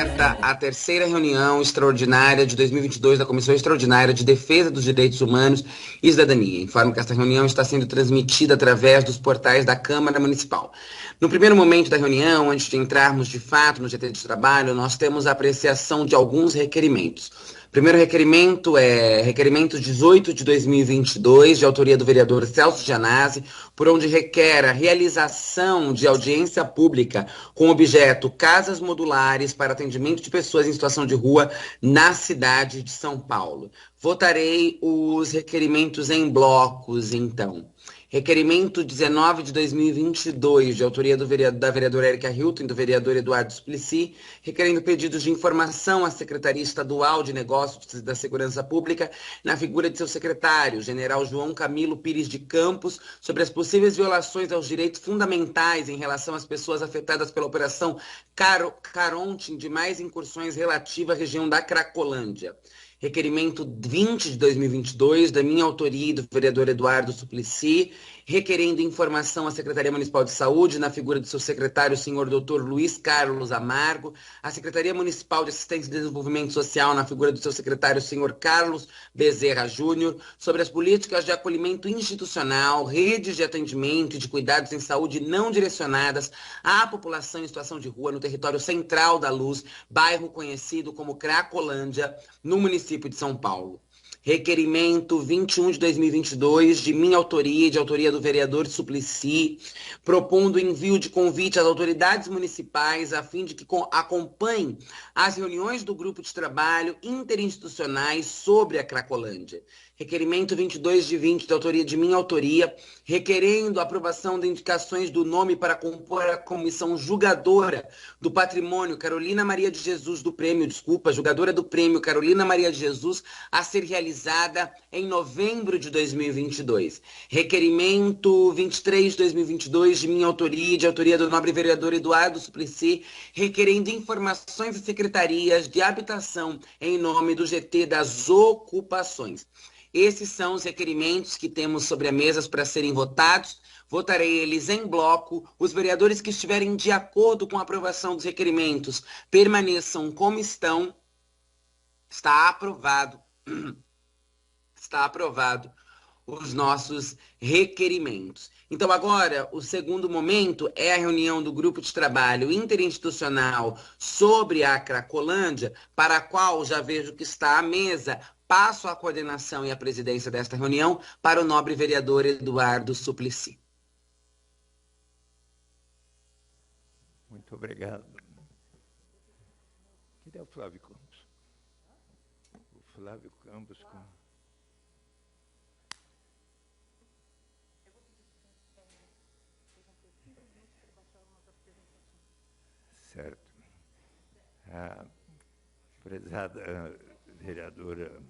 aberta a terceira reunião extraordinária de 2022 da Comissão Extraordinária de Defesa dos Direitos Humanos e Cidadania. Informo que esta reunião está sendo transmitida através dos portais da Câmara Municipal. No primeiro momento da reunião, antes de entrarmos de fato no GT de trabalho, nós temos a apreciação de alguns requerimentos. O primeiro requerimento é requerimento 18 de 2022, de autoria do vereador Celso Gianazzi, por onde requer a realização de audiência pública com objeto casas modulares para atendimento de pessoas em situação de rua na cidade de São Paulo. Votarei os requerimentos em blocos, então. Requerimento 19 de 2022, de autoria da vereadora Érica Hilton e do vereador Eduardo Suplicy, requerendo pedidos de informação à Secretaria Estadual de Negócios da Segurança Pública, na figura de seu secretário, general João Camilo Pires de Campos, sobre as possíveis violações aos direitos fundamentais em relação às pessoas afetadas pela Operação Caronte em demais incursões relativas à região da Cracolândia. Requerimento 20 de 2022, da minha autoria e do vereador Eduardo Suplicy, requerendo informação à Secretaria Municipal de Saúde, na figura do seu secretário, senhor Dr. Luiz Carlos Amargo, à Secretaria Municipal de Assistência e Desenvolvimento Social, na figura do seu secretário, senhor Carlos Bezerra Júnior, sobre as políticas de acolhimento institucional, redes de atendimento e de cuidados em saúde não direcionadas à população em situação de rua no território central da Luz, bairro conhecido como Cracolândia, no município de São Paulo. Requerimento 21 de 2022, de minha autoria e de autoria do vereador Suplicy, propondo o envio de convite às autoridades municipais a fim de que acompanhem as reuniões do grupo de trabalho interinstitucionais sobre a Cracolândia. Requerimento 22 de 20, de autoria de minha autoria, requerendo a aprovação de indicações do nome para compor a comissão julgadora do patrimônio Carolina Maria de Jesus do Prêmio, julgadora do Prêmio Carolina Maria de Jesus, a ser realizada em novembro de 2022. Requerimento 23 de 2022, de minha autoria e de autoria do nobre vereador Eduardo Suplicy, requerendo informações às secretarias de habitação em nome do GT das Ocupações. Esses são os requerimentos que temos sobre a mesa para serem votados. Votarei eles em bloco. Os vereadores que estiverem de acordo com a aprovação dos requerimentos permaneçam como estão. Está aprovado. Está aprovado os nossos requerimentos. Então, agora, o segundo momento é a reunião do grupo de trabalho interinstitucional sobre a Cracolândia, para a qual já vejo que está à mesa. Passo a coordenação e a presidência desta reunião para o nobre vereador Eduardo Suplicy. Muito obrigado. Cadê o Flávio Campos? O Flávio Campos com... Certo. A prezada vereadora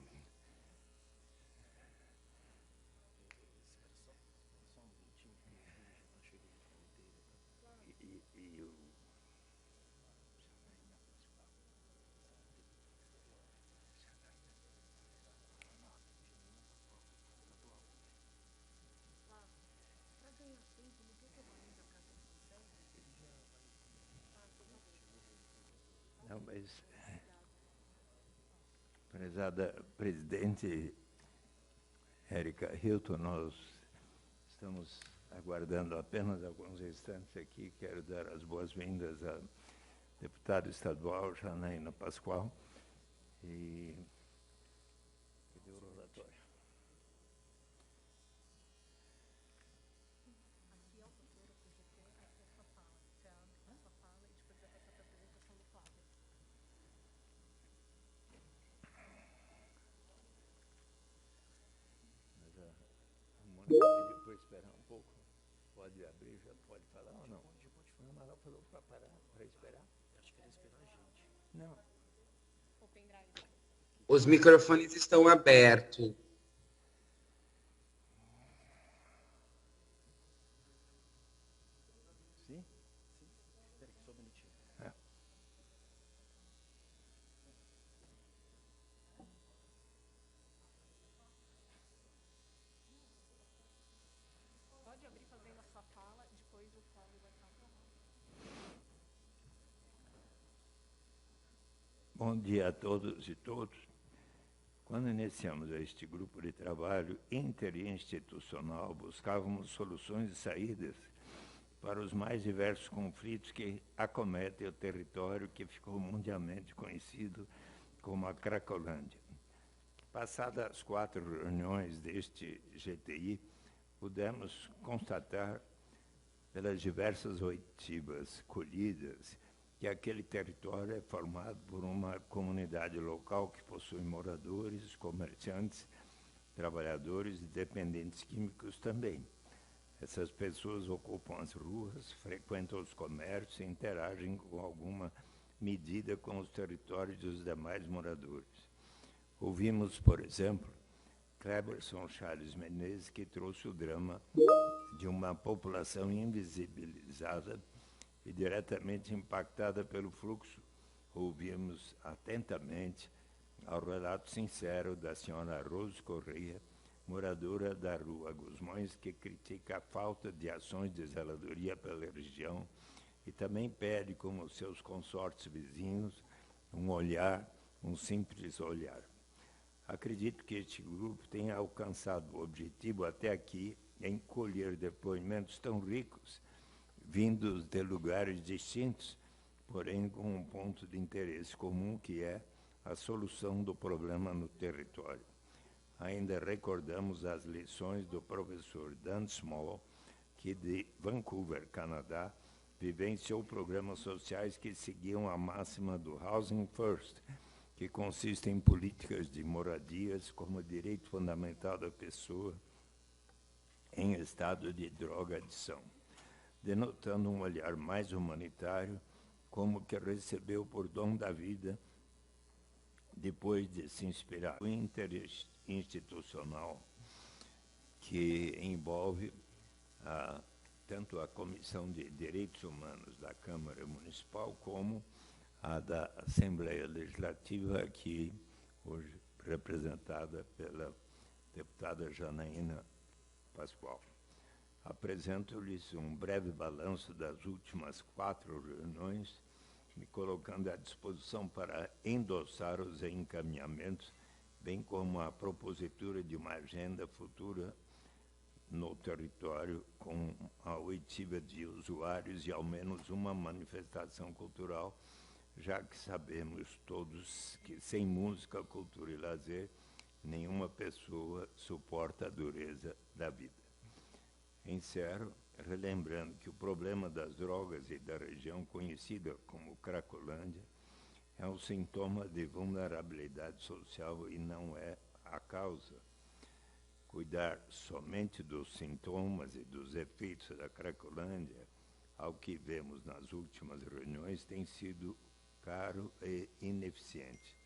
Não, mas, prezada presidente Érica Hilton, nós estamos aguardando apenas alguns instantes aqui. Quero dar as boas-vindas à deputada estadual Janaína Pascoal. E cadê o relatório? Mônica pediu para esperar um pouco. Pode abrir, já pode falar ou não? Não, mas ela falou para parar, para esperar. Acho que era esperar a gente. Não. Os microfones estão abertos. Sim? Espera aqui só um minutinho. Pode abrir fazendo a sua fala, depois o Flávio vai falar. Bom dia a todos e todos. Quando iniciamos este grupo de trabalho interinstitucional, buscávamos soluções e saídas para os mais diversos conflitos que acometem o território que ficou mundialmente conhecido como a Cracolândia. Passadas as 4 reuniões deste GTI, pudemos constatar, pelas diversas oitivas colhidas, que aquele território é formado por uma comunidade local que possui moradores, comerciantes, trabalhadores e dependentes químicos também. Essas pessoas ocupam as ruas, frequentam os comércios e interagem com alguma medida com os territórios dos demais moradores. Ouvimos, por exemplo, Cleberson Charles Menezes, que trouxe o drama de uma população invisibilizada e diretamente impactada pelo fluxo. Ouvimos atentamente ao relato sincero da senhora Rose Correia, moradora da rua Gusmões, que critica a falta de ações de zeladoria pela região e também pede, como seus consortes vizinhos, um olhar, um simples olhar. Acredito que este grupo tenha alcançado o objetivo até aqui em colher depoimentos tão ricos, vindos de lugares distintos, porém com um ponto de interesse comum, que é a solução do problema no território. Ainda recordamos as lições do professor Dan Small, que de Vancouver, Canadá, vivenciou programas sociais que seguiam a máxima do Housing First, que consiste em políticas de moradias como direito fundamental da pessoa em estado de drogadição, denotando um olhar mais humanitário, como que recebeu por dom da vida, depois de se inspirar no interinstitucional, que envolve tanto a Comissão de Direitos Humanos da Câmara Municipal como a da Assembleia Legislativa, aqui hoje representada pela deputada Janaína Pascoal. Apresento-lhes um breve balanço das últimas 4 reuniões, me colocando à disposição para endossar os encaminhamentos, bem como a propositura de uma agenda futura no território com a oitiva de usuários e ao menos uma manifestação cultural, já que sabemos todos que sem música, cultura e lazer, nenhuma pessoa suporta a dureza da vida. Encerro relembrando que o problema das drogas e da região conhecida como Cracolândia é um sintoma de vulnerabilidade social e não é a causa. Cuidar somente dos sintomas e dos efeitos da Cracolândia, ao que vemos nas últimas reuniões, tem sido caro e ineficiente.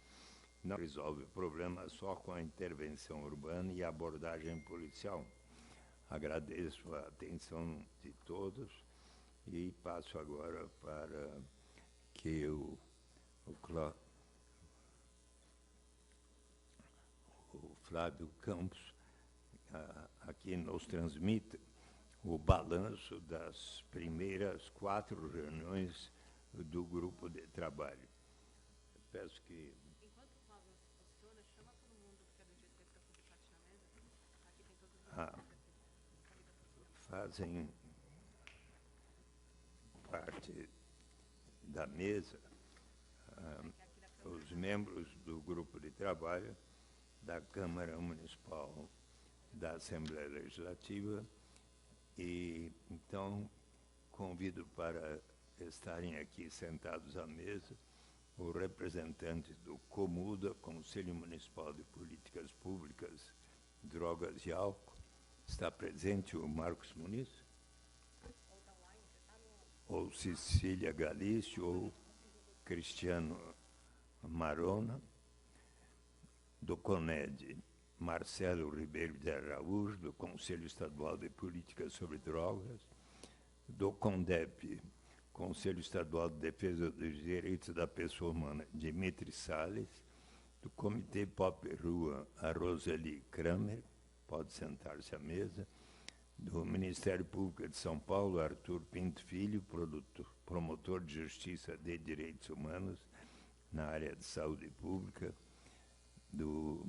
Não resolve o problema só com a intervenção urbana e a abordagem policial. Agradeço a atenção de todos e passo agora para que o Flávio Campos aqui nos transmita o balanço das primeiras 4 reuniões do grupo de trabalho. Peço que... Enquanto o Flávio posiciona, chama todo mundo, porque é do dia 6 para partir na mesa. Aqui tem todos os fazem parte da mesa os membros do grupo de trabalho da Câmara Municipal da Assembleia Legislativa e, então, convido para estarem aqui sentados à mesa os representantes do COMUDA, Conselho Municipal de Políticas Públicas, Drogas e Álcool. Está presente o Marcos Muniz? Ou Cecília Galício, ou Cristiano Marona. Do CONED, Marcelo Ribeiro de Araújo, do Conselho Estadual de Políticas sobre Drogas. Do CONDEP, Conselho Estadual de Defesa dos Direitos da Pessoa Humana, Dimitri Salles. Do Comitê Pop Rua, a Roseli Kramer, pode sentar-se à mesa. Do Ministério Público de São Paulo, Arthur Pinto Filho, promotor de Justiça de Direitos Humanos. na área de saúde pública, do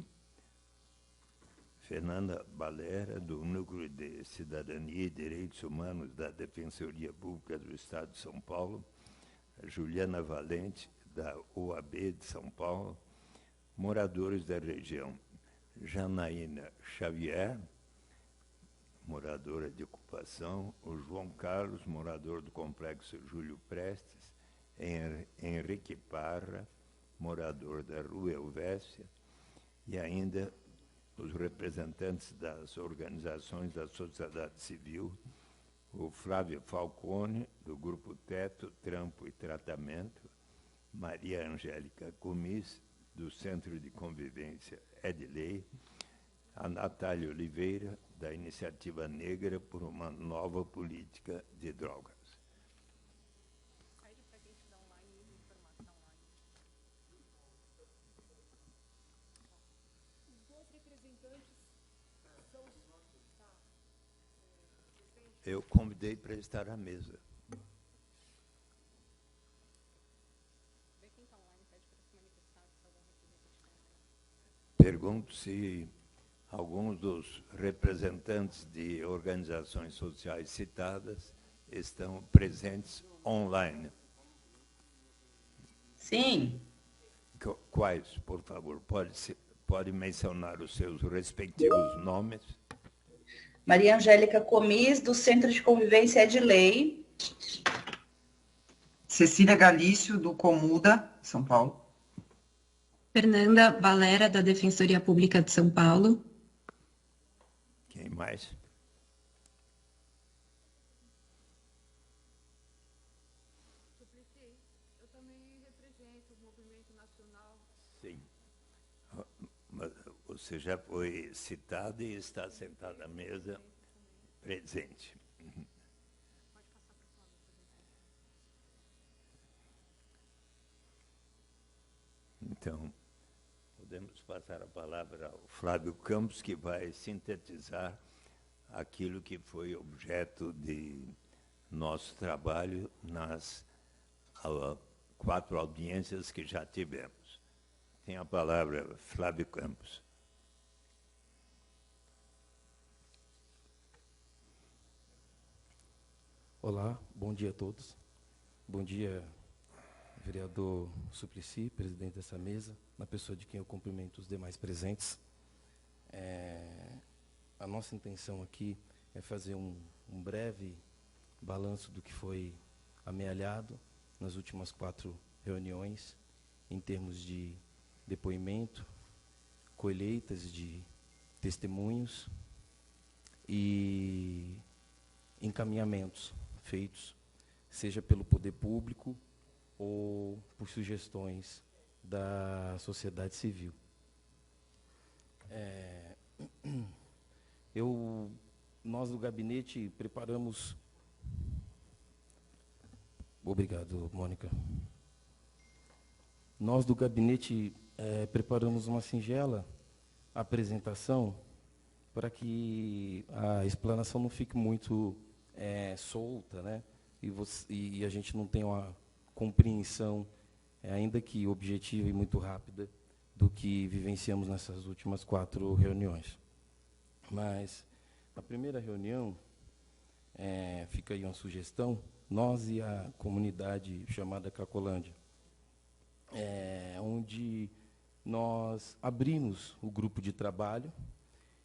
Fernanda Balera, do Núcleo de Cidadania e Direitos Humanos da Defensoria Pública do Estado de São Paulo, a Juliana Valente, da OAB de São Paulo, moradores da região, Janaína Xavier, moradora de ocupação, o João Carlos, morador do Complexo Júlio Prestes, Henrique Parra, morador da Rua Helvécia, e ainda os representantes das organizações da sociedade civil, o Flávio Falcone, do Grupo Teto, Trampo e Tratamento, Maria Angélica Comis, do Centro de Convivência Edley, a Natália Oliveira, da Iniciativa Negra por uma Nova Política de Drogas. Pede para quem estiver online e informação online. Os dois representantes são... Eu convidei para estar à mesa. Vê quem está online, pede para se manifestar se algum representante está online. Pergunto se alguns dos representantes de organizações sociais citadas estão presentes online. Sim, Quais, por favor? Pode mencionar os seus respectivos nomes? Maria Angélica Comis, do Centro de Convivência Edley. Cecília Galício, do Comuda, São Paulo. Fernanda Valera, da Defensoria Pública de São Paulo. Quem mais? Suplicy, eu também represento o movimento nacional. Sim. Mas você já foi citado e está sentado à mesa presente. Então, podemos passar a palavra ao Flávio Campos, que vai sintetizar aquilo que foi objeto de nosso trabalho nas 4 audiências que já tivemos. Tem a palavra Flávio Campos. Olá, bom dia a todos. Bom dia, vereador Suplicy, presidente dessa mesa, na pessoa de quem eu cumprimento os demais presentes. A nossa intenção aqui é fazer um breve balanço do que foi amealhado nas últimas 4 reuniões, em termos de depoimento, colheitas de testemunhos e encaminhamentos feitos, seja pelo poder público ou por sugestões da sociedade civil. Nós do gabinete preparamos... Obrigado, Mônica. Nós do gabinete preparamos uma singela apresentação para que a explanação não fique muito solta, né? E a gente não tenha uma compreensão, ainda que objetiva e muito rápida, do que vivenciamos nessas últimas 4 reuniões. Mas, na primeira reunião, fica aí uma sugestão, nós e a comunidade chamada Cracolândia, onde nós abrimos o grupo de trabalho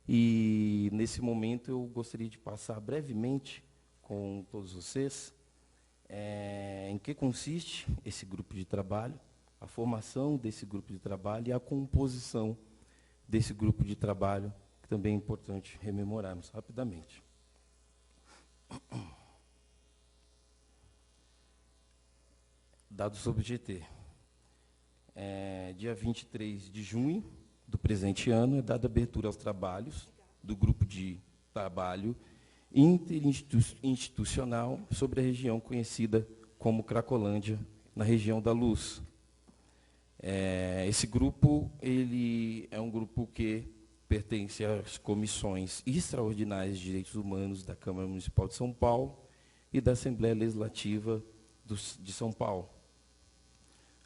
e, nesse momento, eu gostaria de passar brevemente com todos vocês em que consiste esse grupo de trabalho, a formação desse grupo de trabalho e a composição desse grupo de trabalho, que também é importante rememorarmos rapidamente. Dados sobre o GT. Dia 23 de junho do presente ano é dada abertura aos trabalhos do grupo de trabalho interinstitucional sobre a região conhecida como Cracolândia, na região da Luz. Esse grupo ele é um grupo que pertence às comissões extraordinárias de direitos humanos da Câmara Municipal de São Paulo e da Assembleia Legislativa de São Paulo.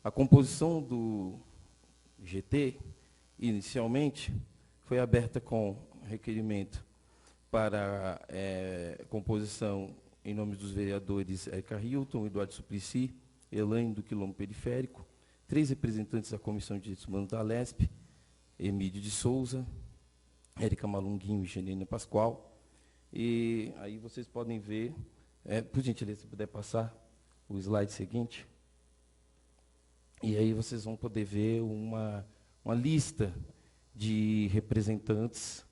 A composição do GT, inicialmente, foi aberta com requerimento para composição em nome dos vereadores Érica Hilton, Eduardo Suplicy, Elaine do Quilombo Periférico, 3 representantes da Comissão de Direitos Humanos da Alesp, Emílio de Souza, Érica Malunguinho e Janine Pascoal. E aí vocês podem ver, por gentileza, se puder passar o slide seguinte. E aí vocês vão poder ver uma lista de representantes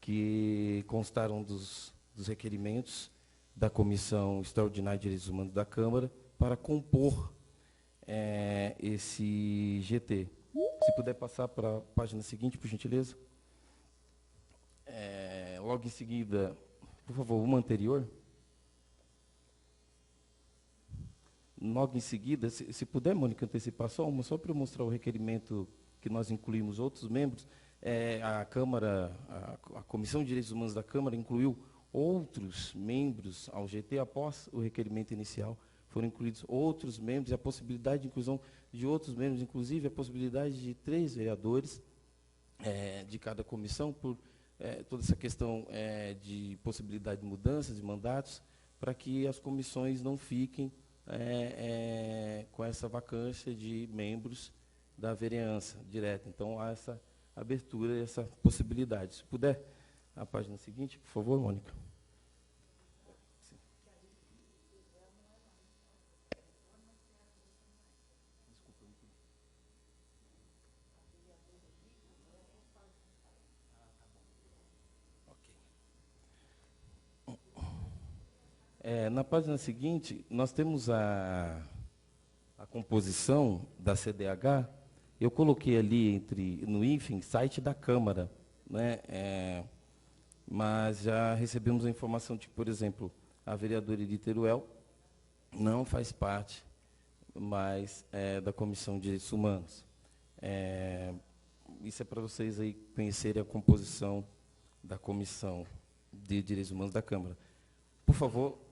que constaram dos requerimentos da Comissão Extraordinária de Direitos Humanos da Câmara para compor esse GT. Se puder passar para a página seguinte, por gentileza. Logo em seguida, por favor, uma anterior. Logo em seguida, se puder, Mônica, antecipar só uma, só para eu mostrar o requerimento que nós incluímos outros membros. A Câmara, a Comissão de Direitos Humanos da Câmara incluiu outros membros ao GT após o requerimento inicial. Foram incluídos outros membros e a possibilidade de inclusão de outros membros, inclusive a possibilidade de 3 vereadores de cada comissão, por toda essa questão de possibilidade de mudanças de mandatos, para que as comissões não fiquem com essa vacância de membros da vereança direta. Então, há essa abertura, essa possibilidade. Se puder, a página seguinte, por favor, Mônica. Na página seguinte, nós temos a composição da CDH. Eu coloquei ali no hífen, site da Câmara, né? Mas já recebemos a informação de que, por exemplo, a vereadora Edith Teruel não faz parte mais da Comissão de Direitos Humanos. Isso é para vocês aí conhecerem a composição da Comissão de Direitos Humanos da Câmara. Por favor.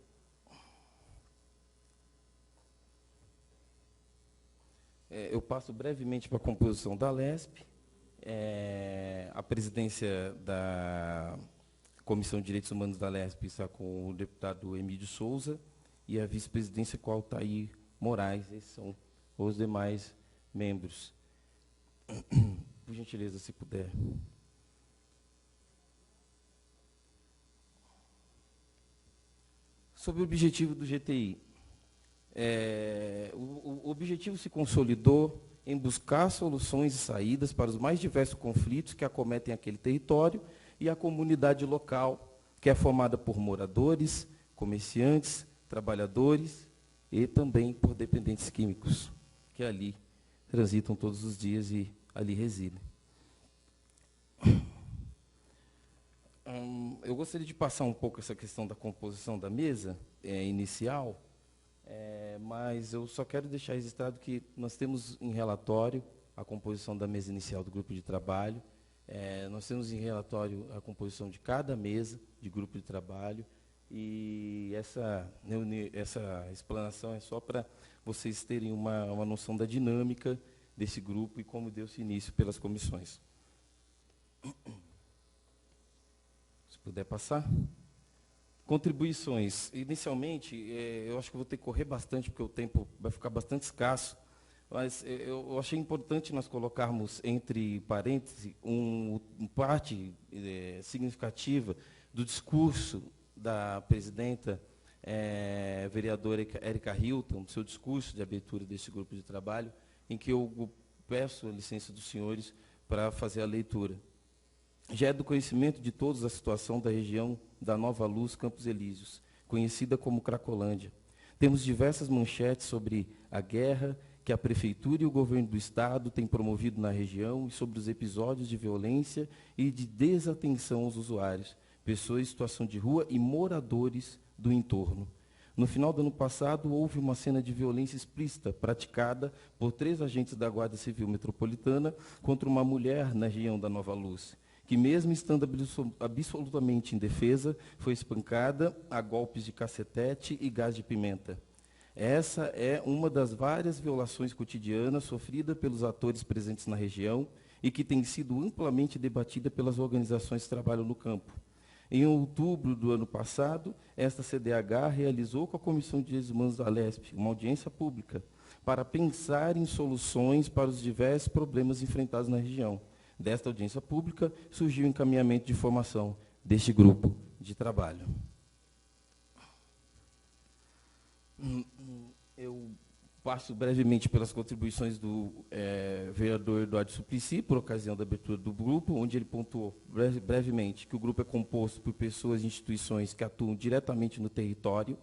Eu passo brevemente para a composição da Alesp. A presidência da Comissão de Direitos Humanos da Alesp está com o deputado Emílio Souza e a vice-presidência com Altair Moraes. Esses são os demais membros. Por gentileza, se puder. Sobre o objetivo do GTI. O objetivo se consolidou em buscar soluções e saídas para os mais diversos conflitos que acometem aquele território e a comunidade local, que é formada por moradores, comerciantes, trabalhadores e também por dependentes químicos, que ali transitam todos os dias e ali residem. Eu gostaria de passar um pouco essa questão da composição da mesa inicial, mas eu só quero deixar registrado que nós temos em relatório a composição da mesa inicial do grupo de trabalho, nós temos em relatório a composição de cada mesa de grupo de trabalho, e essa explanação é só para vocês terem uma noção da dinâmica desse grupo e como deu-se início pelas comissões. Se puder passar. Contribuições. Inicialmente, eu acho que vou ter que correr bastante, porque o tempo vai ficar bastante escasso, mas eu achei importante nós colocarmos entre parênteses uma parte significativa do discurso da presidenta vereadora Érica Hilton, seu discurso de abertura desse grupo de trabalho, em que eu peço a licença dos senhores para fazer a leitura. Já é do conhecimento de todos a situação da região da Nova Luz, Campos Elíseos, conhecida como Cracolândia. Temos diversas manchetes sobre a guerra que a Prefeitura e o Governo do Estado têm promovido na região e sobre os episódios de violência e de desatenção aos usuários, pessoas em situação de rua e moradores do entorno. No final do ano passado, houve uma cena de violência explícita praticada por 3 agentes da Guarda Civil Metropolitana contra uma mulher na região da Nova Luz, que mesmo estando absolutamente indefesa, foi espancada a golpes de cacetete e gás de pimenta. Essa é uma das várias violações cotidianas sofridas pelos atores presentes na região e que tem sido amplamente debatida pelas organizações que trabalham no campo. Em outubro do ano passado, esta CDH realizou com a Comissão de Direitos Humanos da Alesp uma audiência pública para pensar em soluções para os diversos problemas enfrentados na região. Desta audiência pública surgiu o encaminhamento de informação deste grupo de trabalho. Eu passo brevemente pelas contribuições do vereador Eduardo Suplicy, por ocasião da abertura do grupo, onde ele pontuou brevemente que o grupo é composto por pessoas e instituições que atuam diretamente no território.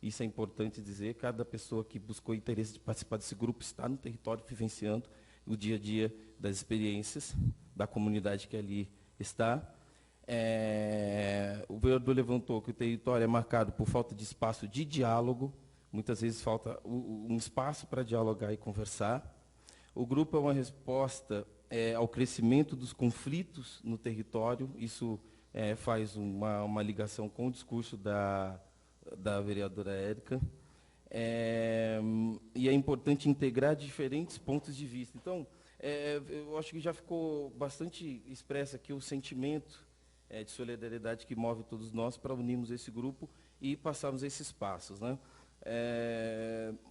Isso é importante dizer, cada pessoa que buscou interesse de participar desse grupo está no território, vivenciando o dia a dia das experiências da comunidade que ali está. O vereador levantou que o território é marcado por falta de espaço de diálogo, muitas vezes falta um espaço para dialogar e conversar. O grupo é uma resposta ao crescimento dos conflitos no território, isso faz uma ligação com o discurso da vereadora Érica. E é importante integrar diferentes pontos de vista. Então, eu acho que já ficou bastante expresso aqui o sentimento de solidariedade que move todos nós para unirmos esse grupo e passarmos esses passos, né?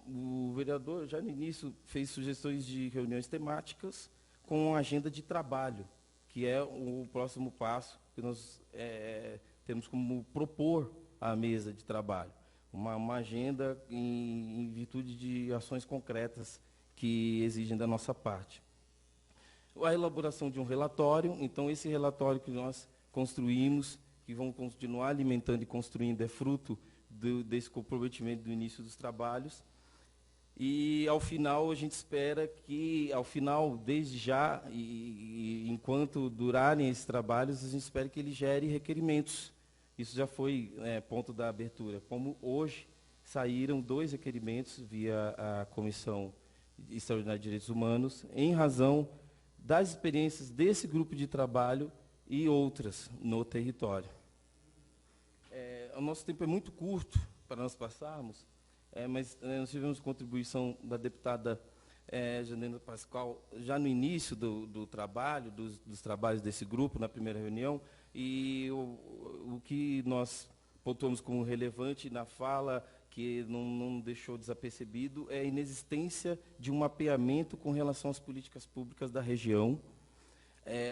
O vereador, já no início, fez sugestões de reuniões temáticas com agenda de trabalho, que é o próximo passo que nós temos como propor à mesa de trabalho. Uma agenda em virtude de ações concretas que exigem da nossa parte. A elaboração de um relatório, então esse relatório que nós construímos, que vamos continuar alimentando e construindo, é fruto desse comprometimento do início dos trabalhos. E, ao final, a gente espera que, ao final, desde já, e enquanto durarem esses trabalhos, a gente espera que ele gere requerimentos. Isso já foi ponto da abertura. Como hoje saíram 2 requerimentos via a Comissão Extraordinária de Direitos Humanos, em razão das experiências desse grupo de trabalho e outras no território. O nosso tempo é muito curto para nós passarmos, mas nós tivemos contribuição da deputada Janena Pascoal já no início do trabalho, dos trabalhos desse grupo, na primeira reunião, e o que nós pontuamos como relevante na fala, que não deixou desapercebido, é a inexistência de um mapeamento com relação às políticas públicas da região,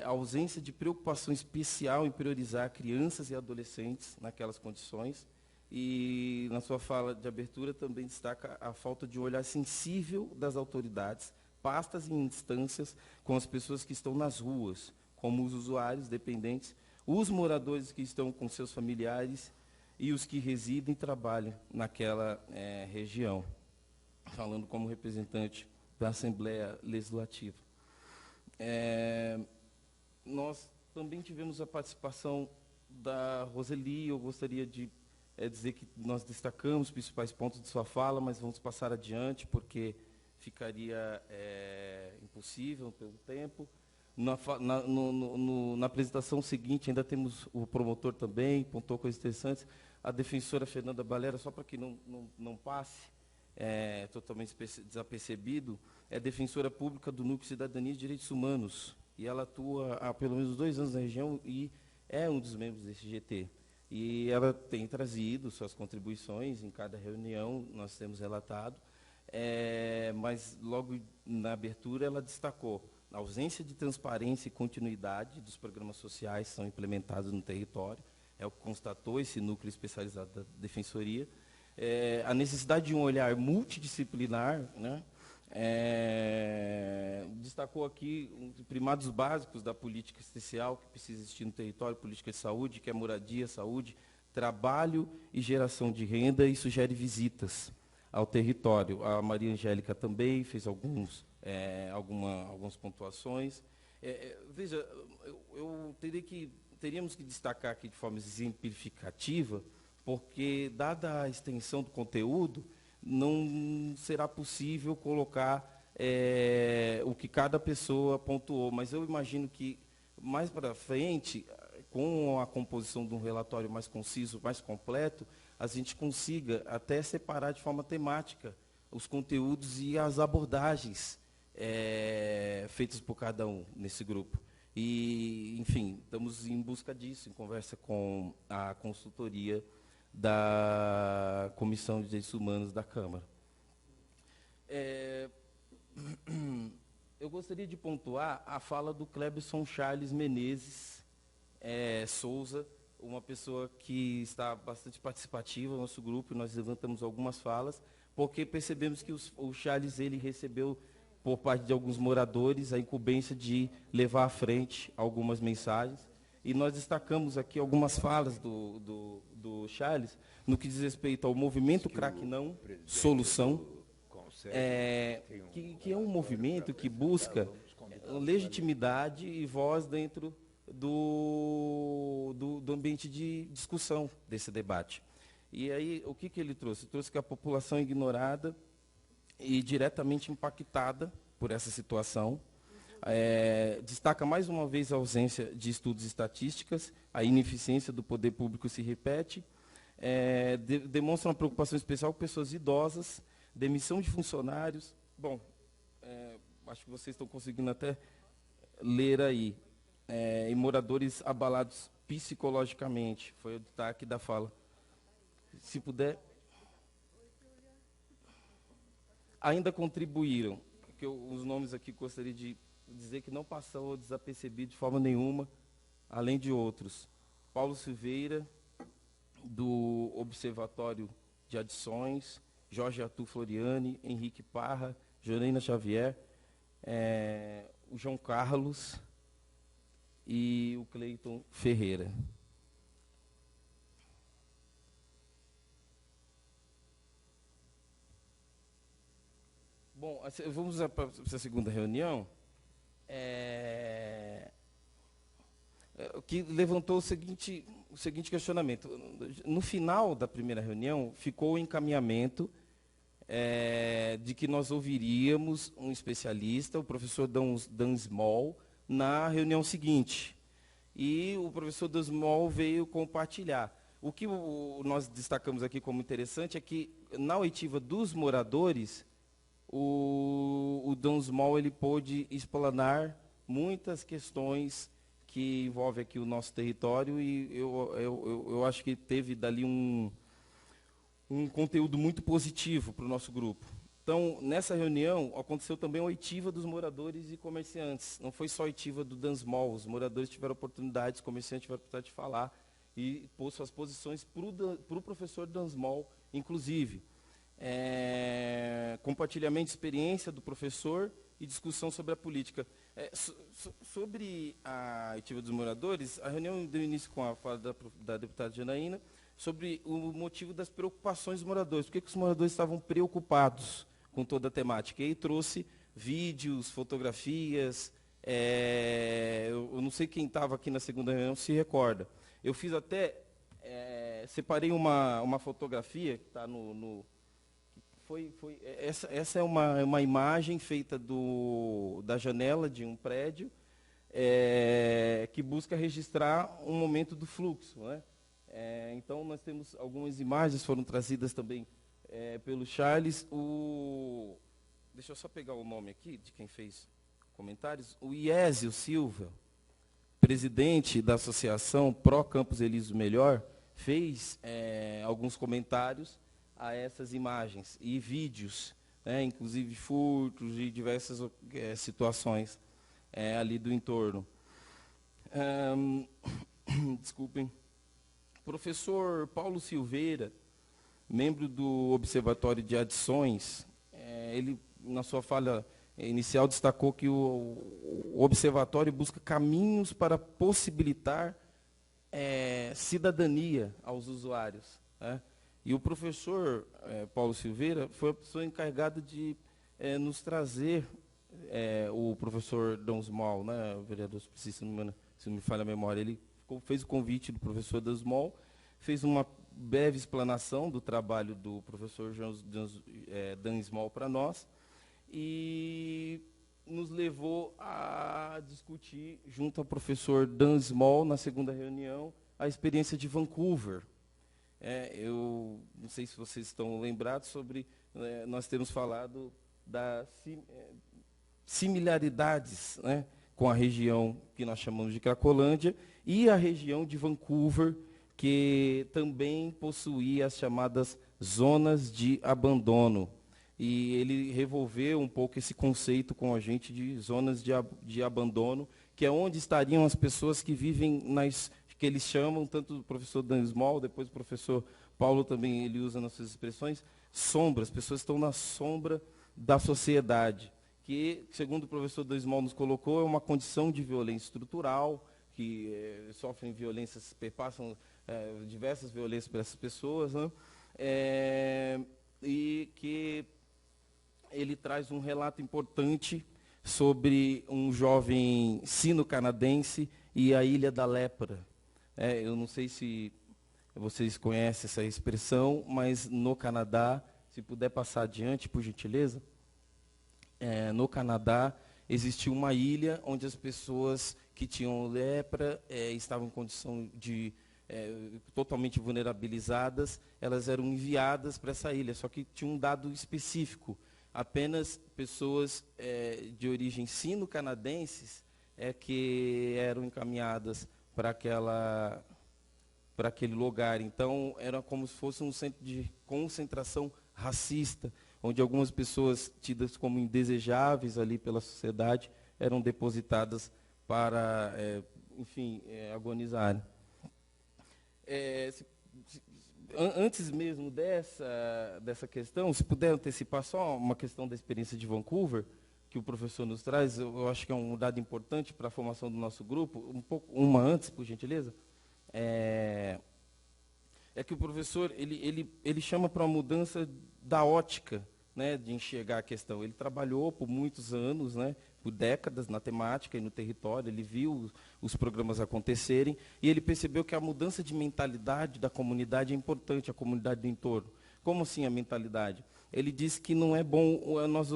a ausência de preocupação especial em priorizar crianças e adolescentes naquelas condições, e na sua fala de abertura também destaca a falta de um olhar sensível das autoridades, pastas e instâncias com as pessoas que estão nas ruas, como os usuários dependentes, os moradores que estão com seus familiares e os que residem e trabalham naquela região, falando como representante da Assembleia Legislativa. Nós também tivemos a participação da Roseli. Eu gostaria de dizer que nós destacamos os principais pontos de sua fala, mas vamos passar adiante, porque ficaria impossível pelo tempo. Na apresentação seguinte, ainda temos o promotor também, pontuou coisas interessantes. A defensora Fernanda Valera, só para que não passe totalmente desapercebido, é defensora pública do Núcleo Cidadania e Direitos Humanos, e ela atua há pelo menos 2 anos na região e é um dos membros desse GT. E ela tem trazido suas contribuições em cada reunião, nós temos relatado, mas logo na abertura ela destacou a ausência de transparência e continuidade dos programas sociais que são implementados no território, é o que constatou esse núcleo especializado da Defensoria, a necessidade de um olhar multidisciplinar, né? Destacou aqui os primados básicos da política especial que precisa existir no território, política de saúde, que é moradia, saúde, trabalho e geração de renda, e sugere visitas ao território. A Maria Angélica também fez algumas pontuações. Veja, teríamos que destacar aqui de forma exemplificativa, porque, dada a extensão do conteúdo, não será possível colocar o que cada pessoa pontuou, mas eu imagino que, mais para frente, com a composição de um relatório mais conciso, mais completo, a gente consiga até separar de forma temática os conteúdos e as abordagens feitas por cada um nesse grupo. E, enfim, estamos em busca disso, em conversa com a consultoria da Comissão de Direitos Humanos da Câmara. Eu gostaria de pontuar a fala do Clebson Charles Menezes Souza, uma pessoa que está bastante participativa no nosso grupo, nós levantamos algumas falas, porque percebemos que o Charles ele recebeu, por parte de alguns moradores, a incumbência de levar à frente algumas mensagens, e nós destacamos aqui algumas falas do Charles, no que diz respeito ao movimento Crack Não Solução, que é um movimento que busca legitimidade e voz dentro do ambiente de discussão desse debate. E aí, o que ele trouxe? Trouxe que a população é ignorada e diretamente impactada por essa situação. Destaca mais uma vez a ausência de estudos estatísticas, a ineficiência do poder público se repete, demonstra uma preocupação especial com pessoas idosas, demissão de funcionários. Bom, acho que vocês estão conseguindo até ler aí. E moradores abalados psicologicamente, foi o destaque da fala. Se puder. Ainda contribuíram, que os nomes aqui gostaria de dizer que não passou desapercebido de forma nenhuma, além de outros. Paulo Silveira, do Observatório de Adições, Jorge Arthur Floriani, Henrique Parra, Joreina Xavier, o João Carlos e o Cleiton Ferreira. Bom, vamos para a segunda reunião, que levantou o seguinte questionamento. No final da primeira reunião, ficou o encaminhamento de que nós ouviríamos um especialista, o professor Dan Small, na reunião seguinte. E o professor Dan Small veio compartilhar. O que nós destacamos aqui como interessante é que, na oitiva dos moradores, o Dan Small ele pôde explanar muitas questões que envolvem aqui o nosso território, e eu acho que teve dali um conteúdo muito positivo para o nosso grupo. Então, nessa reunião, aconteceu também a oitiva dos moradores e comerciantes. Não foi só a oitiva do Dan Small, os moradores tiveram oportunidade, os comerciantes tiveram oportunidade de falar e pôs suas posições para o professor Dan Small, inclusive. Compartilhamento de experiência do professor e discussão sobre a política. Sobre a oitiva dos moradores, a reunião deu início com a fala da deputada Janaína sobre o motivo das preocupações dos moradores. Por que os moradores estavam preocupados com toda a temática? E aí trouxe vídeos, fotografias. Eu não sei quem estava aqui na segunda reunião se recorda. Eu fiz até, separei uma fotografia que está essa é uma imagem feita da janela de um prédio que busca registrar um momento do fluxo, né? Então, nós temos algumas imagens, foram trazidas também pelo Charles. Deixa eu só pegar o nome aqui de quem fez comentários. O Iésio Silva, presidente da Associação Pró Campos Elísio Melhor, fez alguns comentários a essas imagens e vídeos, inclusive furtos e diversas situações ali do entorno. Desculpem. Professor Paulo Silveira, membro do Observatório de Adições, ele, na sua fala inicial, destacou que o Observatório busca caminhos para possibilitar cidadania aos usuários, né? E o professor Paulo Silveira foi a pessoa encarregada de nos trazer o professor Dan Small, né, o vereador, se não me falha a memória, ele fez o convite do professor Dan Small, fez uma breve explanação do trabalho do professor Dan Small para nós e nos levou a discutir, junto ao professor Dan Small, na segunda reunião, a experiência de Vancouver. Eu não sei se vocês estão lembrados sobre, nós temos falado das similaridades, né, com a região que nós chamamos de Cracolândia e a região de Vancouver, que também possuía as chamadas zonas de abandono. E ele revolveu um pouco esse conceito com a gente de zonas de abandono, que é onde estariam as pessoas que vivem que eles chamam, tanto o professor Dan Small, depois o professor Paulo também ele usa nas suas expressões, sombra. As pessoas estão na sombra da sociedade, que, segundo o professor Dan Small nos colocou, é uma condição de violência estrutural, que sofrem violências, perpassam diversas violências para essas pessoas, né? E que ele traz um relato importante sobre um jovem sino-canadense e a Ilha da Lepra. Eu não sei se vocês conhecem essa expressão, mas no Canadá, se puder passar adiante, por gentileza, no Canadá existiu uma ilha onde as pessoas que tinham lepra estavam em condição de totalmente vulnerabilizadas, elas eram enviadas para essa ilha, só que tinha um dado específico. Apenas pessoas de origem sino-canadenses que eram encaminhadas para aquele lugar. Então, era como se fosse um centro de concentração racista, onde algumas pessoas tidas como indesejáveis ali pela sociedade eram depositadas para, enfim, agonizarem. Antes mesmo dessa questão, se puder antecipar só uma questão da experiência de Vancouver, que o professor nos traz, eu acho que é um dado importante para a formação do nosso grupo, uma antes, por gentileza, é que o professor ele chama para uma mudança da ótica, né, de enxergar a questão. Ele trabalhou por muitos anos, né, por décadas na temática e no território, ele viu os programas acontecerem e ele percebeu que a mudança de mentalidade da comunidade é importante, a comunidade do entorno. Como assim a mentalidade? Ele disse que não é bom nós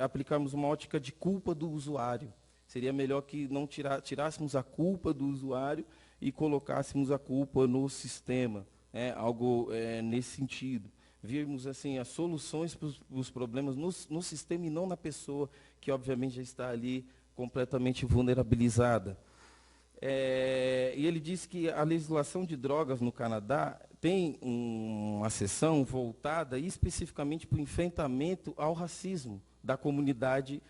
aplicarmos uma ótica de culpa do usuário. Seria melhor que não tirássemos a culpa do usuário e colocássemos a culpa no sistema, algo nesse sentido. Virmos assim, as soluções para os problemas no sistema e não na pessoa, que obviamente já está ali completamente vulnerabilizada. E ele disse que a legislação de drogas no Canadá tem uma seção voltada especificamente para o enfrentamento ao racismo da comunidade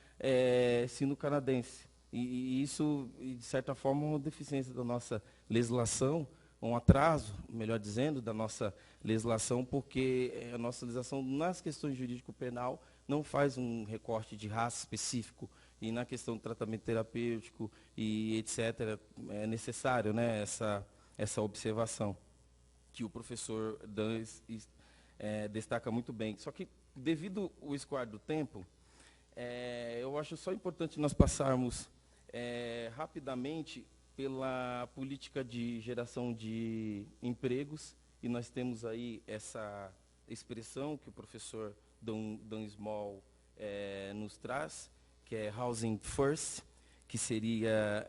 sino-canadense. E isso, de certa forma, é uma deficiência da nossa legislação, um atraso, melhor dizendo, da nossa legislação, porque a nossa legislação, nas questões jurídico-penal, não faz um recorte de raça específico, e na questão do tratamento terapêutico e etc., é necessário, né, essa observação, que o professor Dan destaca muito bem. Só que, devido ao escoar do tempo, eu acho só importante nós passarmos rapidamente pela política de geração de empregos, e nós temos aí essa expressão que o professor Dan Small nos traz, que é Housing First, que seria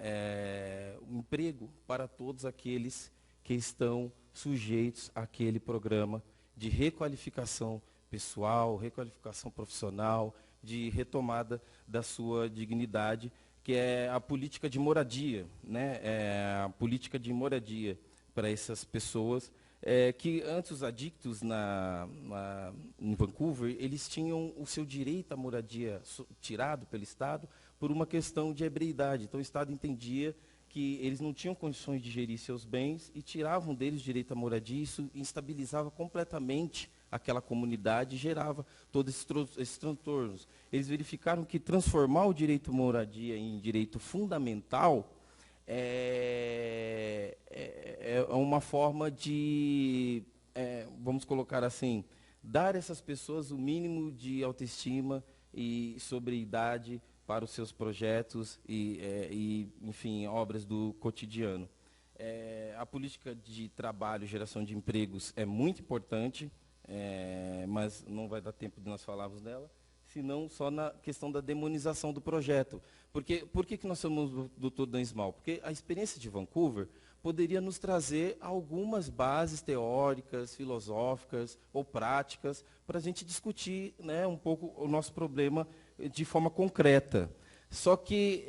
um emprego para todos aqueles que estão sujeitos àquele programa de requalificação pessoal, requalificação profissional, de retomada da sua dignidade, que é a política de moradia, né? A política de moradia para essas pessoas, que antes os adictos em Vancouver, eles tinham o seu direito à moradia tirado pelo Estado por uma questão de ebriedade. Então o Estado entendia que eles não tinham condições de gerir seus bens e tiravam deles o direito à moradia, isso instabilizava completamente aquela comunidade e gerava todos esses transtornos. Eles verificaram que transformar o direito à moradia em direito fundamental é uma forma de, vamos colocar assim, dar a essas pessoas o mínimo de autoestima e sobriedade para os seus projetos e enfim, obras do cotidiano. A política de trabalho, geração de empregos é muito importante, mas não vai dar tempo de nós falarmos dela, senão só na questão da demonização do projeto. Por que nós somos do Dr. Dan Small? Porque a experiência de Vancouver poderia nos trazer algumas bases teóricas, filosóficas ou práticas para a gente discutir, né, um pouco o nosso problema de forma concreta. Só que,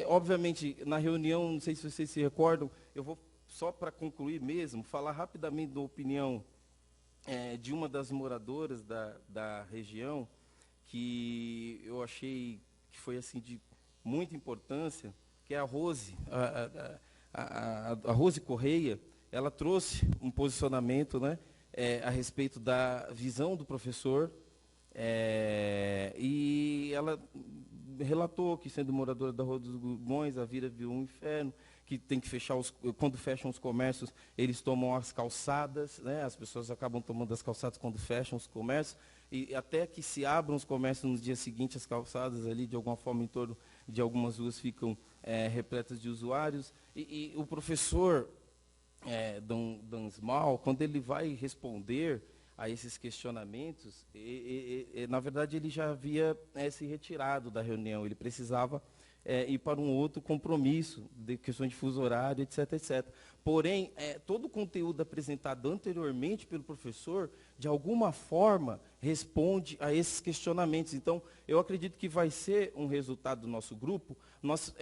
obviamente, na reunião, não sei se vocês se recordam, eu vou, só para concluir mesmo, falar rapidamente da opinião de uma das moradoras da região, que eu achei que foi assim, de muita importância, que é a Rose. A Rose Correia, ela trouxe um posicionamento, né, a respeito da visão do professor, e ela relatou que, sendo moradora da Rua dos Gugões, a vida viu um inferno, que tem que fechar, quando fecham os comércios, eles tomam as calçadas, né, as pessoas acabam tomando as calçadas quando fecham os comércios, e até que se abram os comércios no dia seguinte, as calçadas ali, de alguma forma, em torno de algumas ruas, ficam repletas de usuários. E o professor Dansmal, quando ele vai responder a esses questionamentos, na verdade, ele já havia se retirado da reunião, ele precisava ir para um outro compromisso, de questões de fuso horário, etc, etc. Porém, todo o conteúdo apresentado anteriormente pelo professor, de alguma forma, responde a esses questionamentos. Então, eu acredito que vai ser um resultado do nosso grupo, nós,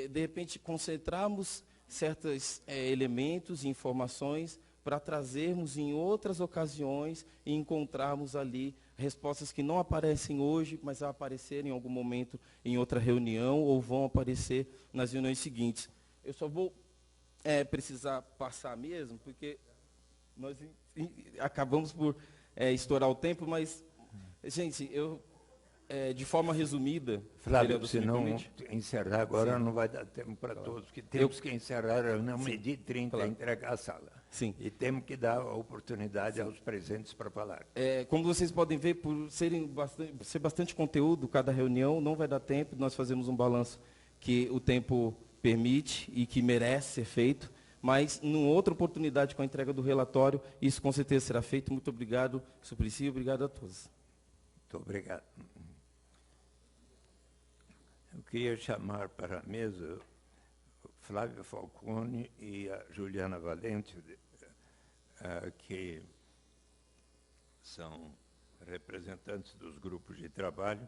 de repente, concentrarmos certos elementos e informações para trazermos em outras ocasiões e encontrarmos ali respostas que não aparecem hoje, mas vão aparecer em algum momento em outra reunião ou vão aparecer nas reuniões seguintes. Eu só vou precisar passar mesmo, porque nós acabamos por estourar o tempo, mas, gente, eu, de forma resumida... Flávio, se não encerrar agora, sim, não vai dar tempo para todos, porque temos que encerrar a 1h30 e entregar a sala. Sim. E temos que dar a oportunidade aos presentes para falar. Como vocês podem ver, por ser bastante conteúdo cada reunião, não vai dar tempo, nós fazemos um balanço que o tempo permite e que merece ser feito, mas, numa outra oportunidade, com a entrega do relatório, isso com certeza será feito. Muito obrigado, Suplicy, obrigado a todos. Muito obrigado. Eu queria chamar para a mesa o Flávio Falcone e a Juliana Valente, que são representantes dos grupos de trabalho,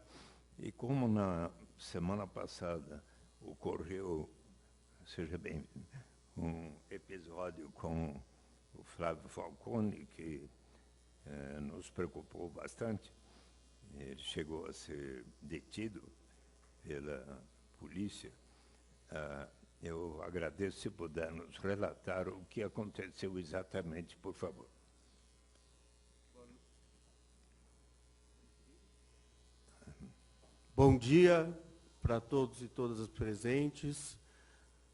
e como na semana passada ocorreu, seja bem, um episódio com o Flávio Falcone, que nos preocupou bastante, ele chegou a ser detido pela polícia, eu agradeço se puder nos relatar o que aconteceu exatamente, por favor. Bom dia para todos e todas as presentes.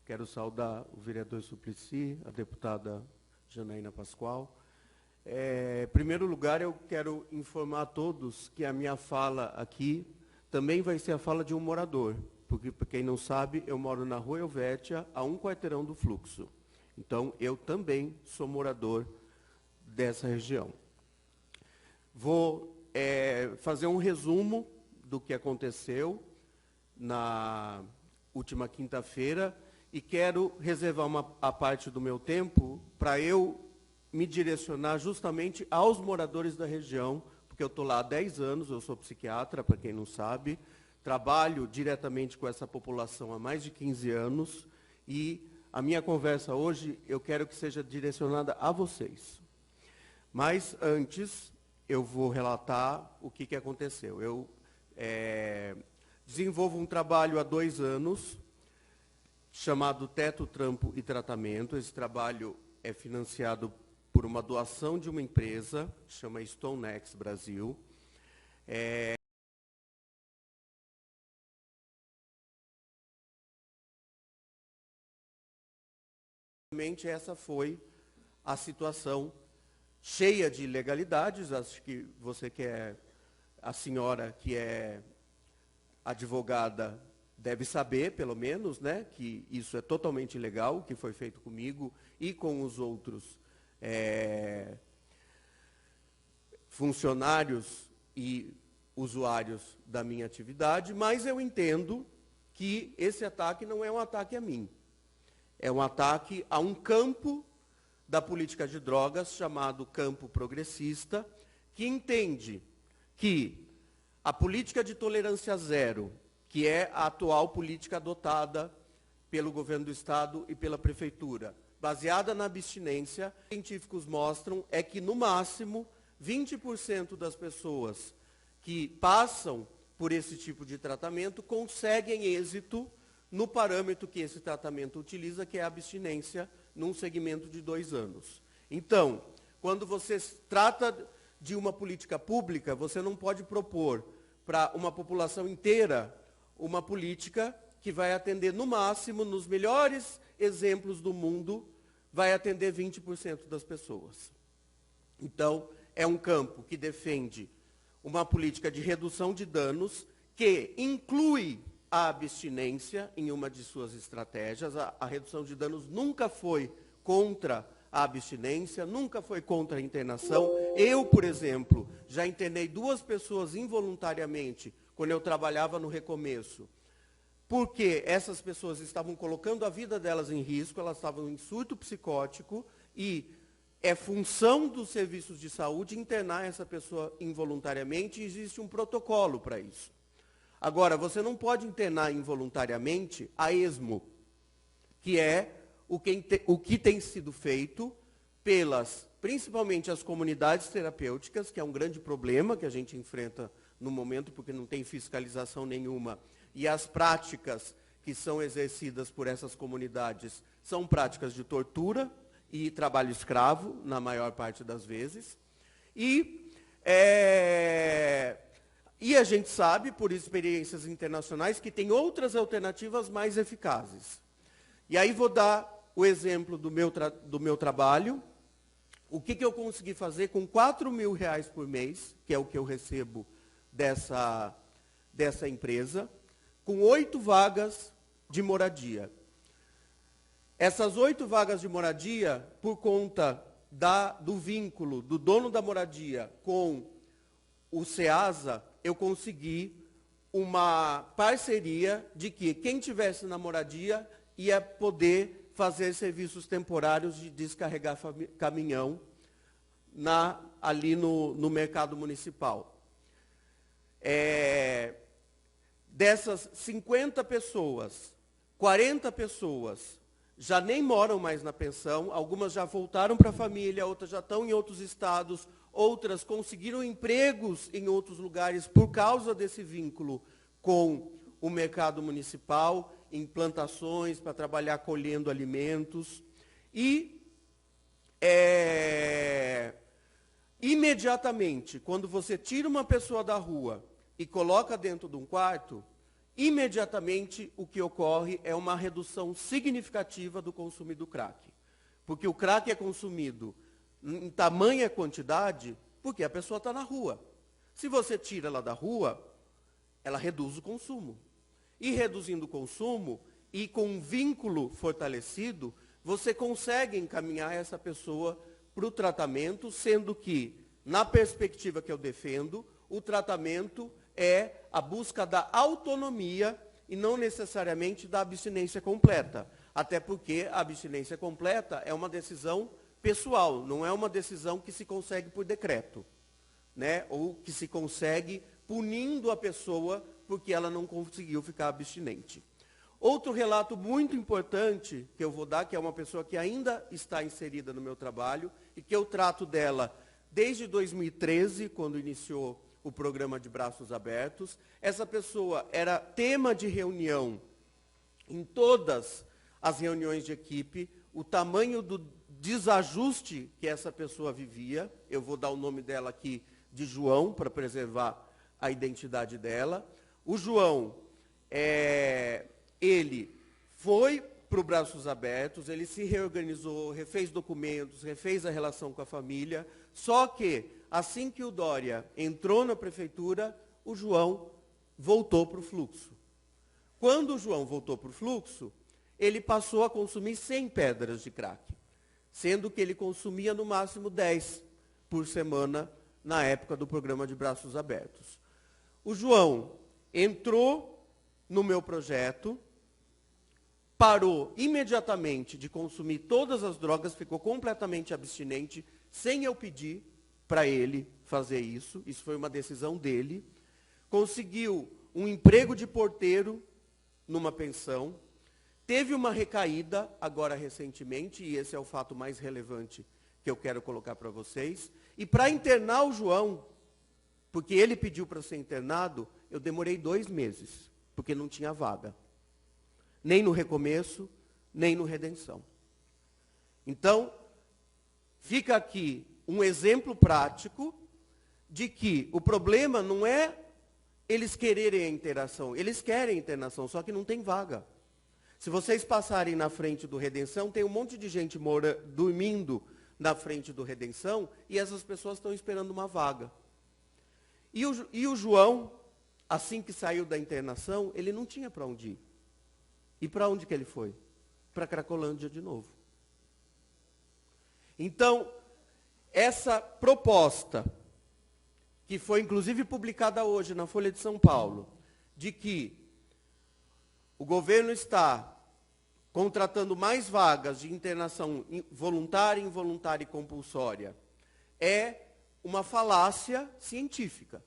Quero saudar o vereador Suplicy, a deputada Janaína Pascoal. Em primeiro lugar, eu quero informar a todos que a minha fala aqui também vai ser a fala de um morador, porque, para quem não sabe, eu moro na Rua Helvétia, a um quarteirão do Fluxo. Então, eu também sou morador dessa região. Vou fazer um resumo do que aconteceu na última quinta-feira e quero reservar a parte do meu tempo para eu me direcionar justamente aos moradores da região, porque eu estou lá há 10 anos, eu sou psiquiatra, para quem não sabe, trabalho diretamente com essa população há mais de 15 anos e a minha conversa hoje eu quero que seja direcionada a vocês. Mas antes, eu vou relatar o que aconteceu. Eu desenvolvo um trabalho há 2 anos, chamado Teto, Trampo e Tratamento. Esse trabalho é financiado por uma doação de uma empresa, chama StoneX Brasil. Essa foi a situação cheia de ilegalidades. Acho que você que é a senhora que é advogada deve saber, pelo menos, né, que isso é totalmente ilegal, o que foi feito comigo e com os outros funcionários e usuários da minha atividade, mas eu entendo que esse ataque não é um ataque a mim. É um ataque a um campo da política de drogas chamado campo progressista, que entende que a política de tolerância zero, que é a atual política adotada pelo governo do Estado e pela Prefeitura, baseada na abstinência, científicos mostram é que, no máximo, 20% das pessoas que passam por esse tipo de tratamento conseguem êxito no parâmetro que esse tratamento utiliza, que é a abstinência, num segmento de 2 anos. Então, quando você trata de uma política pública, você não pode propor para uma população inteira uma política que vai atender, no máximo, nos melhores exemplos do mundo, vai atender 20% das pessoas. Então, é um campo que defende uma política de redução de danos, que inclui a abstinência em uma de suas estratégias. A redução de danos nunca foi contra a abstinência, nunca foi contra a internação. Eu, por exemplo, já internei 2 pessoas involuntariamente quando eu trabalhava no Recomeço, porque essas pessoas estavam colocando a vida delas em risco, elas estavam em surto psicótico e é função dos serviços de saúde internar essa pessoa involuntariamente e existe um protocolo para isso. Agora, você não pode internar involuntariamente a esmo, que é o que tem sido feito pelas, principalmente as comunidades terapêuticas, que é um grande problema que a gente enfrenta no momento, porque não tem fiscalização nenhuma, e as práticas que são exercidas por essas comunidades são práticas de tortura e trabalho escravo, na maior parte das vezes. E a gente sabe, por experiências internacionais, que tem outras alternativas mais eficazes. E aí vou dar o exemplo do meu trabalho. O que eu consegui fazer com R$4.000 por mês, que é o que eu recebo dessa empresa, com 8 vagas de moradia. Essas 8 vagas de moradia, por conta do vínculo do dono da moradia com o SEASA, eu consegui uma parceria de que quem tivesse na moradia ia poder fazer serviços temporários de descarregar caminhão ali no mercado municipal. Dessas 50 pessoas, 40 pessoas já nem moram mais na pensão, algumas já voltaram para a família, outras já estão em outros estados, outras conseguiram empregos em outros lugares por causa desse vínculo com o mercado municipal, em plantações para trabalhar colhendo alimentos. E imediatamente, quando você tira uma pessoa da rua e coloca dentro de um quarto, imediatamente o que ocorre é uma redução significativa do consumo do crack. Porque o crack é consumido em tamanha quantidade porque a pessoa está na rua. Se você tira ela da rua, ela reduz o consumo. E reduzindo o consumo e com um vínculo fortalecido, você consegue encaminhar essa pessoa para o tratamento, sendo que, na perspectiva que eu defendo, o tratamento é a busca da autonomia e não necessariamente da abstinência completa. Até porque a abstinência completa é uma decisão pessoal, não é uma decisão que se consegue por decreto, né? Ou que se consegue punindo a pessoa porque ela não conseguiu ficar abstinente. Outro relato muito importante que eu vou dar, que é uma pessoa que ainda está inserida no meu trabalho e que eu trato dela desde 2013, quando iniciou o programa de Braços Abertos. Essa pessoa era tema de reunião em todas as reuniões de equipe, o tamanho do desajuste que essa pessoa vivia. Eu vou dar o nome dela aqui de João, para preservar a identidade dela. O João, ele foi para o Braços Abertos, ele se reorganizou, refez documentos, refez a relação com a família, só que, assim que o Dória entrou na prefeitura, o João voltou para o fluxo. Quando o João voltou para o fluxo, ele passou a consumir 100 pedras de crack, sendo que ele consumia no máximo 10 por semana na época do programa de Braços Abertos. O João entrou no meu projeto, parou imediatamente de consumir todas as drogas, ficou completamente abstinente, sem eu pedir para ele fazer isso. Isso foi uma decisão dele. Conseguiu um emprego de porteiro numa pensão. Teve uma recaída agora recentemente, e esse é o fato mais relevante que eu quero colocar para vocês. E para internar o João, porque ele pediu para ser internado, eu demorei 2 meses, porque não tinha vaga. Nem no Recomeço, nem no Redenção. Então, fica aqui um exemplo prático de que o problema não é eles quererem a internação. Eles querem a internação, só que não tem vaga. Se vocês passarem na frente do Redenção, tem um monte de gente dormindo na frente do Redenção, e essas pessoas estão esperando uma vaga. E o João, assim que saiu da internação, ele não tinha para onde ir. E para onde que ele foi? Para Cracolândia de novo. Então, essa proposta, que foi inclusive publicada hoje na Folha de São Paulo, de que o governo está contratando mais vagas de internação voluntária, involuntária e compulsória, é uma falácia científica.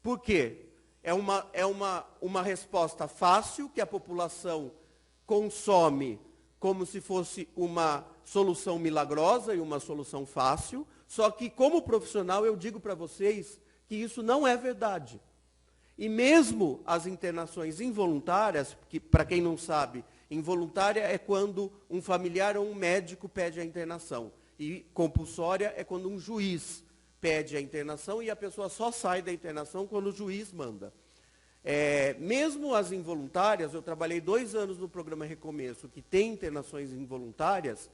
Por quê? É uma resposta fácil, que a população consome como se fosse uma solução milagrosa e uma solução fácil, só que, como profissional, eu digo para vocês que isso não é verdade. E mesmo as internações involuntárias, que, para quem não sabe, involuntária é quando um familiar ou um médico pede a internação. E compulsória é quando um juiz pede a internação e a pessoa só sai da internação quando o juiz manda. Mesmo as involuntárias, eu trabalhei 2 anos no programa Recomeço, que tem internações involuntárias.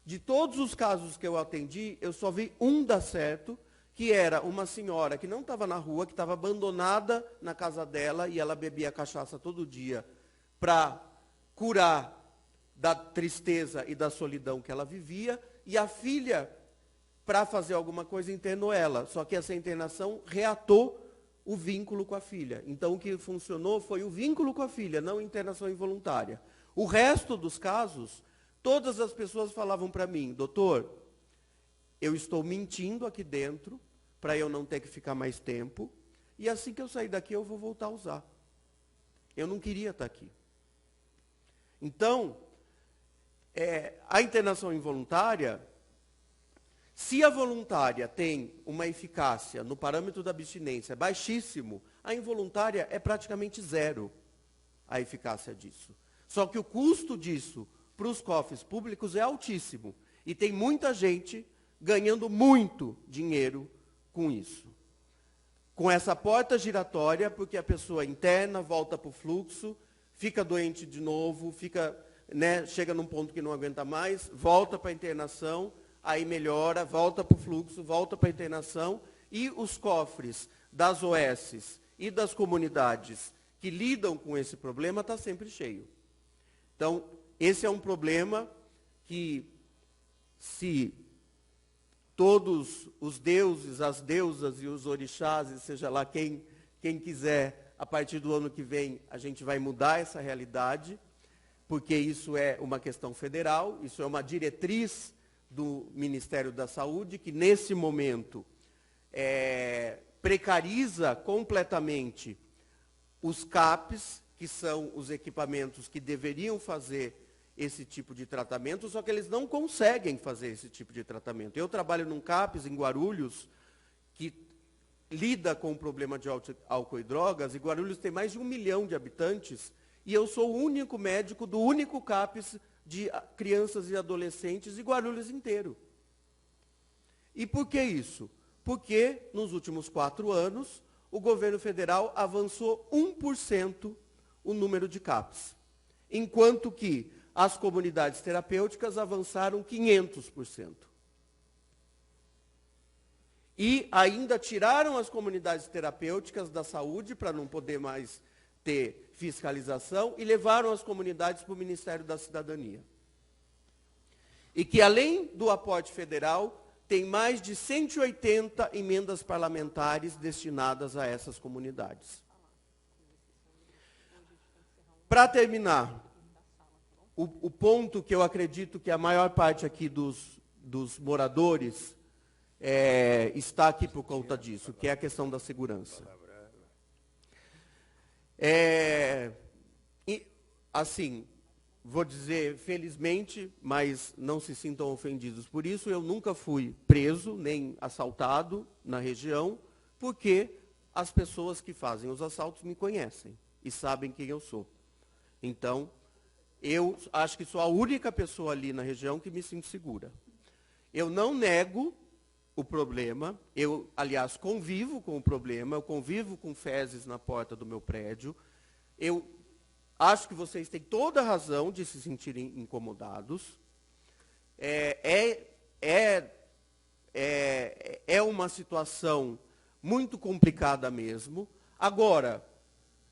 De todos os casos que eu atendi, eu só vi um dar certo, que era uma senhora que não estava na rua, que estava abandonada na casa dela, e ela bebia cachaça todo dia para curar da tristeza e da solidão que ela vivia, e a filha, para fazer alguma coisa, internou ela. Só que essa internação reatou o vínculo com a filha. Então, o que funcionou foi o vínculo com a filha, não internação involuntária. O resto dos casos, todas as pessoas falavam para mim: doutor, eu estou mentindo aqui dentro para eu não ter que ficar mais tempo, e assim que eu sair daqui eu vou voltar a usar. Eu não queria estar aqui. Então, a internação involuntária, se a voluntária tem uma eficácia no parâmetro da abstinência baixíssimo, a involuntária é praticamente 0, a eficácia disso. Só que o custo disso para os cofres públicos é altíssimo. E tem muita gente ganhando muito dinheiro com isso. Com essa porta giratória, porque a pessoa interna, volta para o fluxo, fica doente de novo, chega num ponto que não aguenta mais, volta para a internação, aí melhora, volta para o fluxo, volta para a internação, e os cofres das OS e das comunidades que lidam com esse problema está sempre cheio. Então, esse é um problema que, se todos os deuses, as deusas e os orixás, e seja lá quem quiser, a partir do ano que vem, a gente vai mudar essa realidade, porque isso é uma questão federal, isso é uma diretriz do Ministério da Saúde, que nesse momento precariza completamente os CAPs, que são os equipamentos que deveriam fazer esse tipo de tratamento, só que eles não conseguem fazer esse tipo de tratamento. Eu trabalho num CAPs em Guarulhos, que lida com o problema de álcool e drogas, e Guarulhos tem mais de 1 milhão de habitantes, e eu sou o único médico do único CAPs de crianças e adolescentes de Guarulhos inteiro. E por que isso? Porque, nos últimos 4 anos, o governo federal avançou 1% o número de CAPs, enquanto que as comunidades terapêuticas avançaram 500%. E ainda tiraram as comunidades terapêuticas da saúde, para não poder mais ter fiscalização, e levaram as comunidades para o Ministério da Cidadania. E que, além do aporte federal, tem mais de 180 emendas parlamentares destinadas a essas comunidades. Para terminar, o ponto que eu acredito que a maior parte aqui dos moradores está aqui por conta disso, que é a questão da segurança. Assim, vou dizer felizmente, mas não se sintam ofendidos por isso, eu nunca fui preso, nem assaltado na região, porque as pessoas que fazem os assaltos me conhecem e sabem quem eu sou. Então, eu acho que sou a única pessoa ali na região que me sinto segura. Eu não nego o problema, eu, aliás, convivo com o problema, eu convivo com fezes na porta do meu prédio. Eu acho que vocês têm toda a razão de se sentirem incomodados. É uma situação muito complicada mesmo. Agora,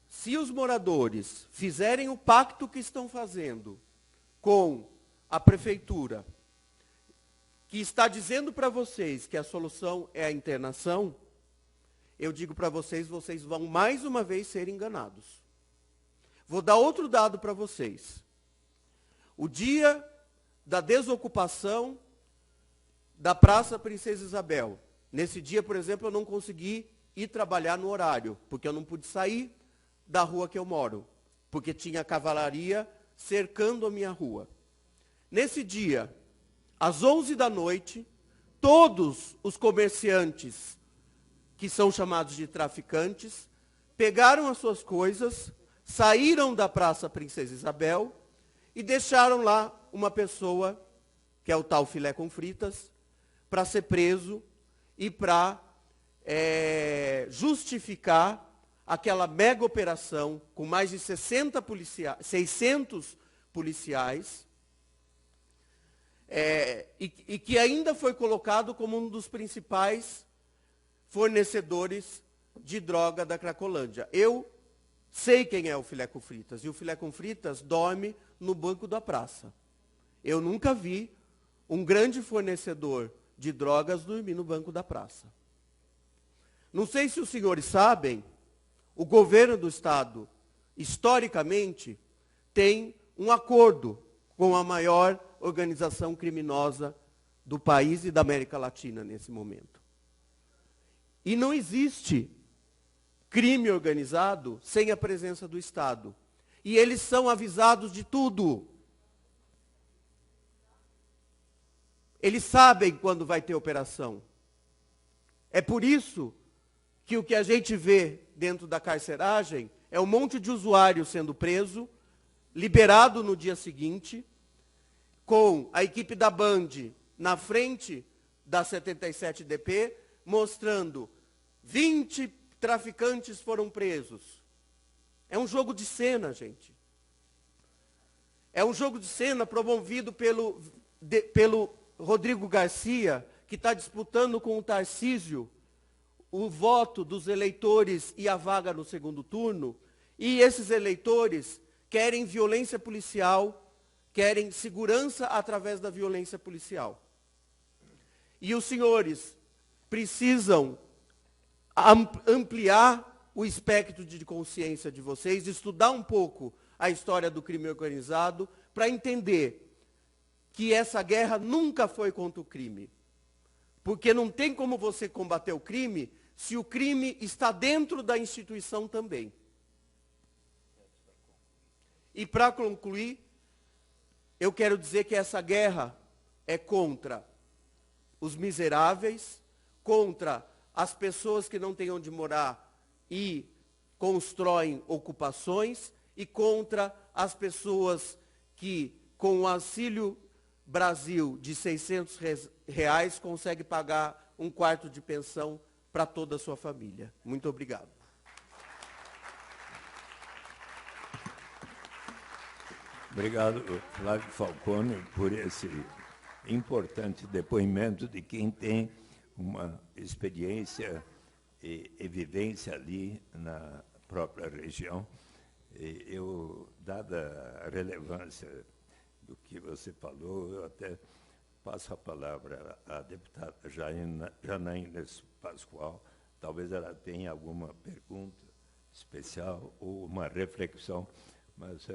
se os moradores fizerem o pacto que estão fazendo com a prefeitura, que está dizendo para vocês que a solução é a internação, eu digo para vocês, vocês vão mais uma vez ser enganados. Vou dar outro dado para vocês. O dia da desocupação da Praça Princesa Isabel. Nesse dia, por exemplo, eu não consegui ir trabalhar no horário, porque eu não pude sair da rua que eu moro, porque tinha cavalaria cercando a minha rua. Nesse dia, às 11 da noite, todos os comerciantes, que são chamados de traficantes, pegaram as suas coisas, saíram da Praça Princesa Isabel e deixaram lá uma pessoa, que é o tal filé com fritas, para ser preso e para justificar aquela mega operação com mais de 600 policiais, e que ainda foi colocado como um dos principais fornecedores de droga da Cracolândia. Eu sei quem é o filé com fritas, e o filé com fritas dorme no banco da praça. Eu nunca vi um grande fornecedor de drogas dormir no banco da praça. Não sei se os senhores sabem, o governo do Estado, historicamente, tem um acordo com a maior organização criminosa do país e da América Latina nesse momento. E não existe crime organizado sem a presença do Estado. E eles são avisados de tudo. Eles sabem quando vai ter operação. É por isso que o que a gente vê dentro da carceragem é um monte de usuário sendo preso, liberado no dia seguinte, com a equipe da Band na frente da 77DP, mostrando 20 traficantes foram presos. É um jogo de cena, gente. É um jogo de cena promovido pelo Rodrigo Garcia, que está disputando com o Tarcísio o voto dos eleitores e a vaga no segundo turno, e esses eleitores querem violência policial, querem segurança através da violência policial. E os senhores precisam ampliar o espectro de consciência de vocês, estudar um pouco a história do crime organizado, para entender que essa guerra nunca foi contra o crime. Porque não tem como você combater o crime se o crime está dentro da instituição também. E para concluir, eu quero dizer que essa guerra é contra os miseráveis, contra as pessoas que não têm onde morar e constroem ocupações, e contra as pessoas que, com o Auxílio Brasil de R$600, conseguem pagar um quarto de pensão para toda a sua família. Muito obrigado. Obrigado, Flávio Falcone, por esse importante depoimento de quem tem uma experiência e vivência ali na própria região. Eu, dada a relevância do que você falou, eu até passo a palavra à deputada Janaína Pascoal. Talvez ela tenha alguma pergunta especial ou uma reflexão, mas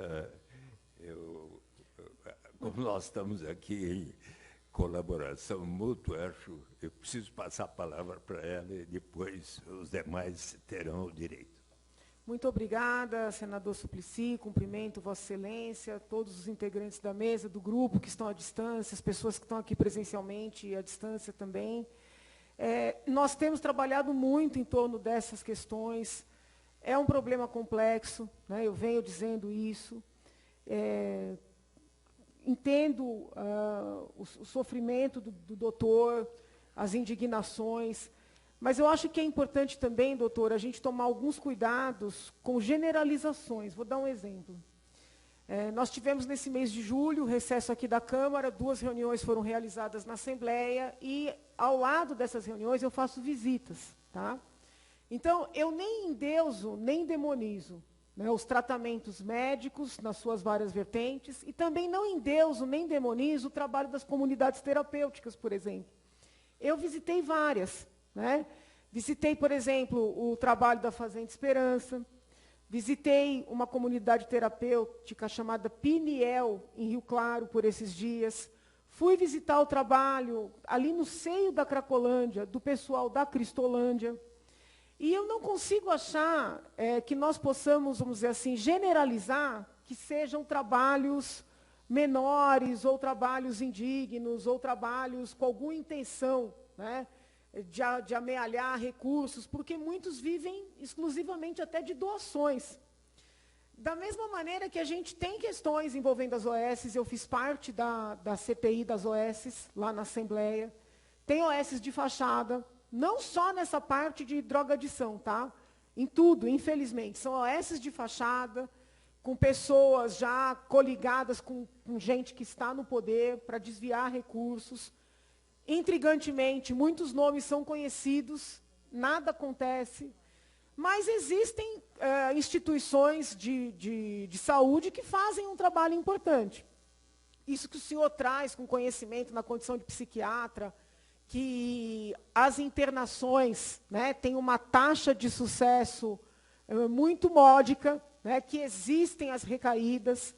eu como nós estamos aqui em colaboração mútua, acho, eu preciso passar a palavra para ela e depois os demais terão o direito. Muito obrigada, senador Suplicy, cumprimento Vossa Excelência, todos os integrantes da mesa, do grupo que estão à distância, as pessoas que estão aqui presencialmente e à distância também. Nós temos trabalhado muito em torno dessas questões, é um problema complexo, né, eu venho dizendo isso, entendo o sofrimento do doutor, as indignações, mas eu acho que é importante também, doutor, a gente tomar alguns cuidados com generalizações. Vou dar um exemplo. Nós tivemos nesse mês de julho, recesso aqui da Câmara, 2 reuniões foram realizadas na Assembleia e, ao lado dessas reuniões, eu faço visitas. Tá? Então, eu nem endeuso, nem demonizo, né, os tratamentos médicos nas suas várias vertentes e também não endeuso, nem demonizo o trabalho das comunidades terapêuticas, por exemplo. Eu visitei várias. Né? Visitei, por exemplo, o trabalho da Fazenda Esperança, visitei uma comunidade terapêutica chamada Piniel, em Rio Claro, por esses dias. Fui visitar o trabalho, ali no seio da Cracolândia, do pessoal da Cristolândia. E eu não consigo achar que nós possamos, vamos dizer assim, generalizar que sejam trabalhos menores, ou trabalhos indignos, ou trabalhos com alguma intenção, né, de amealhar recursos, porque muitos vivem exclusivamente até de doações. Da mesma maneira que a gente tem questões envolvendo as OS, eu fiz parte da CPI das OS, lá na Assembleia, tem OS de fachada, não só nessa parte de drogadição, tá? Em tudo, infelizmente. São OS de fachada, com pessoas já coligadas com gente que está no poder para desviar recursos. Intrigantemente, muitos nomes são conhecidos, nada acontece, mas existem instituições de saúde que fazem um trabalho importante. Isso que o senhor traz com conhecimento na condição de psiquiatra, que as internações, né, têm uma taxa de sucesso muito módica, né, que existem as recaídas.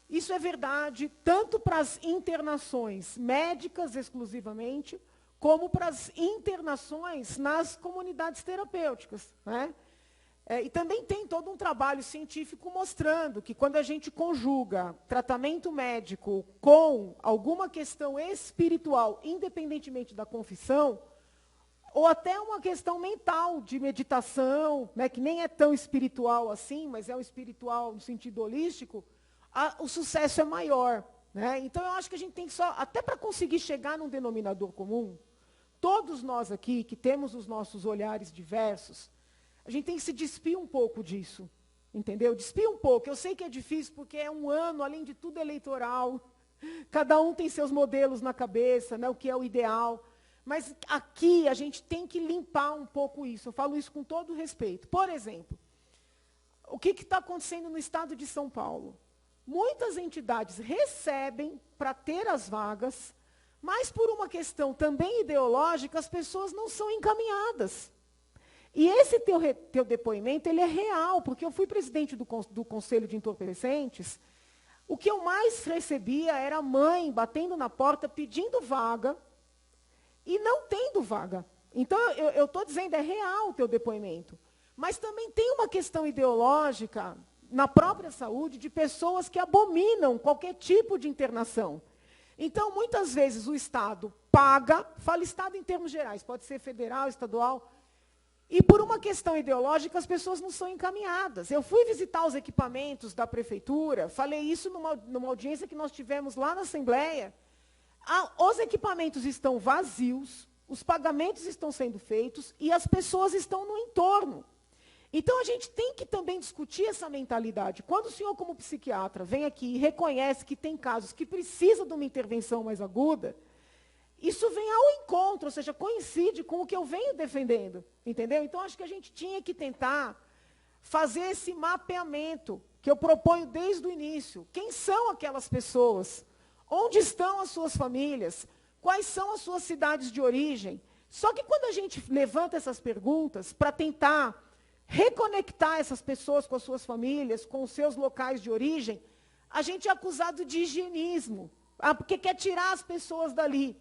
Isso é verdade tanto para as internações médicas exclusivamente, como para as internações nas comunidades terapêuticas. Né? E também tem todo um trabalho científico mostrando que quando a gente conjuga tratamento médico com alguma questão espiritual, independentemente da confissão, ou até uma questão mental de meditação, né, que nem é tão espiritual assim, mas é um espiritual no sentido holístico, o sucesso é maior. Né? Então, eu acho que a gente tem que só, até para conseguir chegar num denominador comum, todos nós aqui, que temos os nossos olhares diversos, a gente tem que se despir um pouco disso, entendeu? Despir um pouco. Eu sei que é difícil, porque é um ano, além de tudo, eleitoral. Cada um tem seus modelos na cabeça, né, o que é o ideal. Mas aqui a gente tem que limpar um pouco isso. Eu falo isso com todo respeito. Por exemplo, o que está acontecendo no estado de São Paulo? Muitas entidades recebem para ter as vagas, mas por uma questão também ideológica, as pessoas não são encaminhadas. E esse teu depoimento, ele é real, porque eu fui presidente do Conselho de Entorpecentes, o que eu mais recebia era mãe batendo na porta, pedindo vaga, e não tendo vaga. Então, eu estou dizendo, é real o teu depoimento. Mas também tem uma questão ideológica na própria saúde, de pessoas que abominam qualquer tipo de internação. Então, muitas vezes, o Estado paga, fala Estado em termos gerais, pode ser federal, estadual, e por uma questão ideológica, as pessoas não são encaminhadas. Eu fui visitar os equipamentos da prefeitura, falei isso numa audiência que nós tivemos lá na Assembleia. Os equipamentos estão vazios, os pagamentos estão sendo feitos e as pessoas estão no entorno. Então, a gente tem que também discutir essa mentalidade. Quando o senhor, como psiquiatra, vem aqui e reconhece que tem casos que precisam de uma intervenção mais aguda, isso vem ao encontro, ou seja, coincide com o que eu venho defendendo. Entendeu? Então, acho que a gente tinha que tentar fazer esse mapeamento que eu proponho desde o início. Quem são aquelas pessoas? Onde estão as suas famílias? Quais são as suas cidades de origem? Só que quando a gente levanta essas perguntas para tentar reconectar essas pessoas com as suas famílias, com os seus locais de origem, a gente é acusado de higienismo. Porque quer tirar as pessoas dali.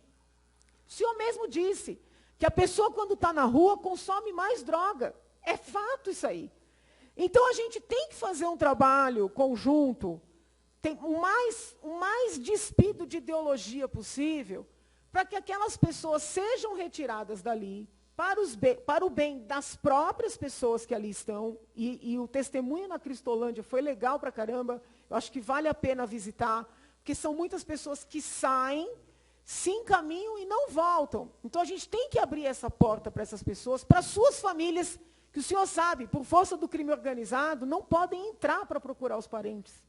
O senhor mesmo disse que a pessoa, quando está na rua, consome mais droga. É fato isso aí. Então, a gente tem que fazer um trabalho conjunto, o mais despido de ideologia possível, para que aquelas pessoas sejam retiradas dali, para o bem das próprias pessoas que ali estão, e o testemunho na Cristolândia foi legal para caramba, eu acho que vale a pena visitar, porque são muitas pessoas que saem, se encaminham e não voltam. Então, a gente tem que abrir essa porta para essas pessoas, para suas famílias, que o senhor sabe, por força do crime organizado, não podem entrar para procurar os parentes.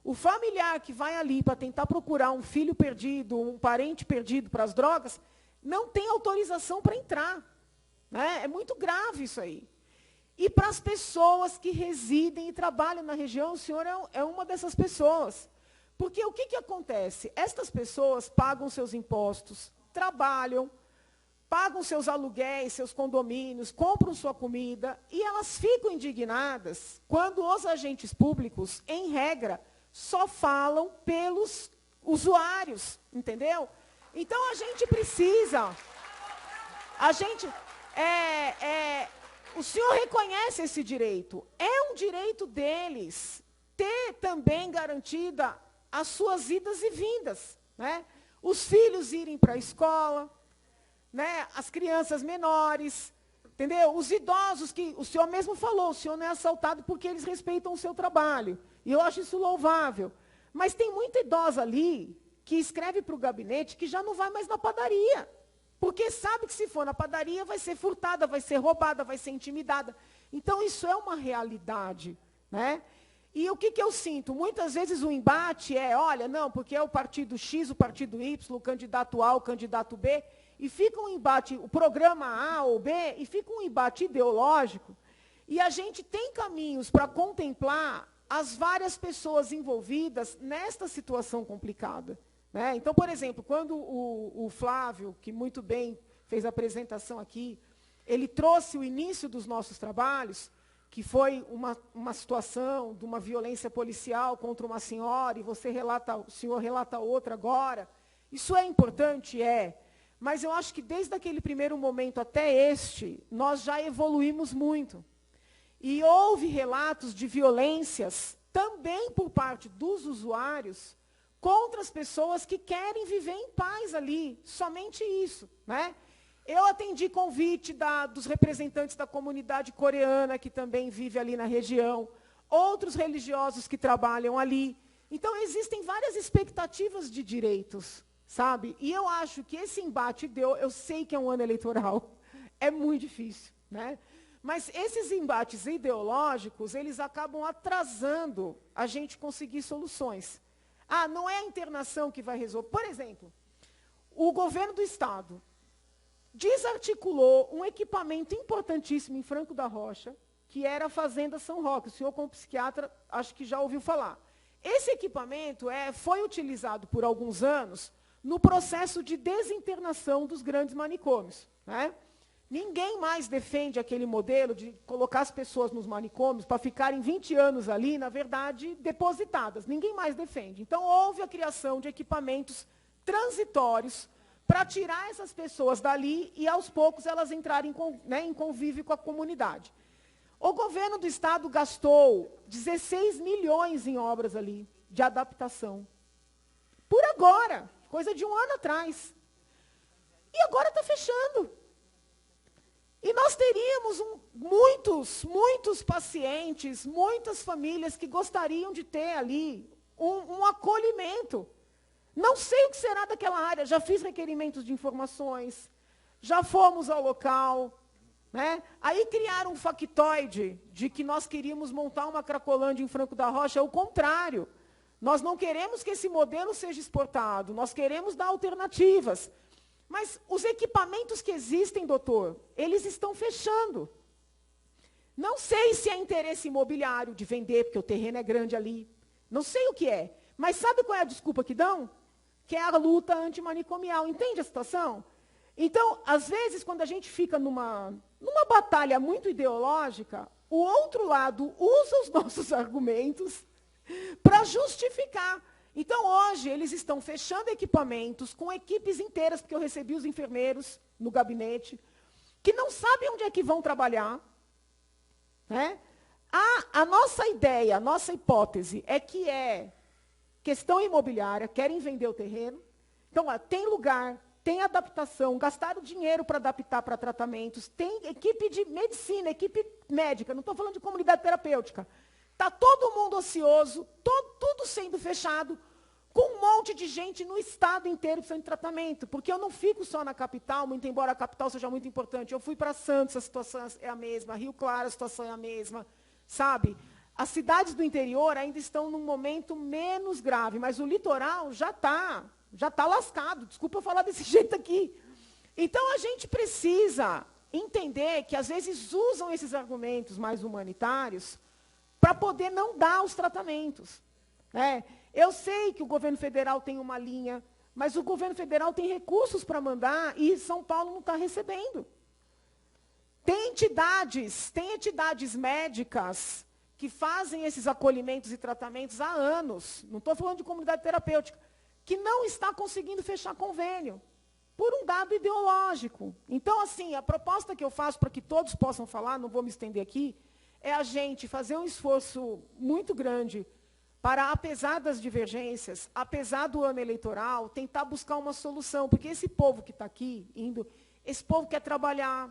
O familiar que vai ali para tentar procurar um filho perdido, um parente perdido para as drogas, não tem autorização para entrar. Né? É muito grave isso aí. E para as pessoas que residem e trabalham na região, o senhor é uma dessas pessoas. Porque o que acontece? Estas pessoas pagam seus impostos, trabalham, pagam seus aluguéis, seus condomínios, compram sua comida, e elas ficam indignadas quando os agentes públicos, em regra, só falam pelos usuários, entendeu? Então, a gente precisa... o senhor reconhece esse direito. É um direito deles ter também garantida as suas idas e vindas. Né? Os filhos irem para a escola, né? As crianças menores, entendeu? Os idosos, que o senhor mesmo falou, o senhor não é assaltado porque eles respeitam o seu trabalho. E eu acho isso louvável. Mas tem muita idosa ali que escreve para o gabinete que já não vai mais na padaria. Porque sabe que se for na padaria vai ser furtada, vai ser roubada, vai ser intimidada. Então, isso é uma realidade. Né? E o que eu sinto? Muitas vezes o embate é, olha, não, porque é o partido X, o partido Y, o candidato A, o candidato B, e fica um embate, o programa A ou B, e fica um embate ideológico, e a gente tem caminhos para contemplar as várias pessoas envolvidas nesta situação complicada. Né? Então, por exemplo, quando o Flávio, que muito bem fez a apresentação aqui, ele trouxe o início dos nossos trabalhos, que foi uma situação de uma violência policial contra uma senhora, e o senhor relata outra agora. Isso é importante? É. Mas eu acho que desde aquele primeiro momento até este, nós já evoluímos muito. E houve relatos de violências também por parte dos usuários contra as pessoas que querem viver em paz ali. Somente isso. Né? Eu atendi convite dos representantes da comunidade coreana, que também vive ali na região, outros religiosos que trabalham ali. Então, existem várias expectativas de direitos, sabe? E eu acho que esse embate eu sei que é um ano eleitoral, é muito difícil, né? Mas esses embates ideológicos, eles acabam atrasando a gente conseguir soluções. Ah, não é a internação que vai resolver. Por exemplo, o governo do Estado desarticulou um equipamento importantíssimo em Franco da Rocha, que era a Fazenda São Roque. O senhor, como psiquiatra, acho que já ouviu falar. Esse equipamento foi utilizado por alguns anos no processo de desinternação dos grandes manicômios. Né? Ninguém mais defende aquele modelo de colocar as pessoas nos manicômios para ficarem 20 anos ali, na verdade, depositadas. Ninguém mais defende. Então, houve a criação de equipamentos transitórios para tirar essas pessoas dali e, aos poucos, elas entrarem em convívio com a comunidade. O governo do Estado gastou 16 milhões em obras ali, de adaptação. Por agora, coisa de um ano atrás. E agora está fechando. E nós teríamos muitos pacientes, muitas famílias que gostariam de ter ali um acolhimento. Não sei o que será daquela área, já fiz requerimentos de informações, já fomos ao local. Né? Aí criaram um factoide de que nós queríamos montar uma Cracolândia em Franco da Rocha, é o contrário. Nós não queremos que esse modelo seja exportado, nós queremos dar alternativas. Mas os equipamentos que existem, doutor, eles estão fechando. Não sei se é interesse imobiliário de vender, porque o terreno é grande ali. Não sei o que é. Mas sabe qual é a desculpa que dão? Que é a luta antimanicomial. Entende a situação? Então, às vezes, quando a gente fica numa batalha muito ideológica, o outro lado usa os nossos argumentos para justificar. Então, hoje, eles estão fechando equipamentos com equipes inteiras, porque eu recebi os enfermeiros no gabinete, que não sabem onde é que vão trabalhar. Né? A nossa ideia, a nossa hipótese é que é questão imobiliária, querem vender o terreno. Então, tem lugar, tem adaptação, gastaram dinheiro para adaptar para tratamentos, tem equipe de medicina, equipe médica, não estou falando de comunidade terapêutica. Está todo mundo ocioso, tudo sendo fechado, com um monte de gente no estado inteiro precisando de tratamento. Porque eu não fico só na capital, muito embora a capital seja muito importante. Eu fui para Santos, a situação é a mesma. Rio Claro, a situação é a mesma. Sabe? As cidades do interior ainda estão num momento menos grave, mas o litoral já tá lascado. Desculpa eu falar desse jeito aqui. Então, a gente precisa entender que, às vezes, usam esses argumentos mais humanitários para poder não dar os tratamentos. Né? Eu sei que o governo federal tem uma linha, mas o governo federal tem recursos para mandar e São Paulo não está recebendo. Tem entidades médicas que fazem esses acolhimentos e tratamentos há anos, não estou falando de comunidade terapêutica, que não está conseguindo fechar convênio, por um dado ideológico. Então, assim, a proposta que eu faço para que todos possam falar, não vou me estender aqui, é a gente fazer um esforço muito grande para, apesar das divergências, apesar do ano eleitoral, tentar buscar uma solução. Porque esse povo que está aqui, esse povo quer trabalhar,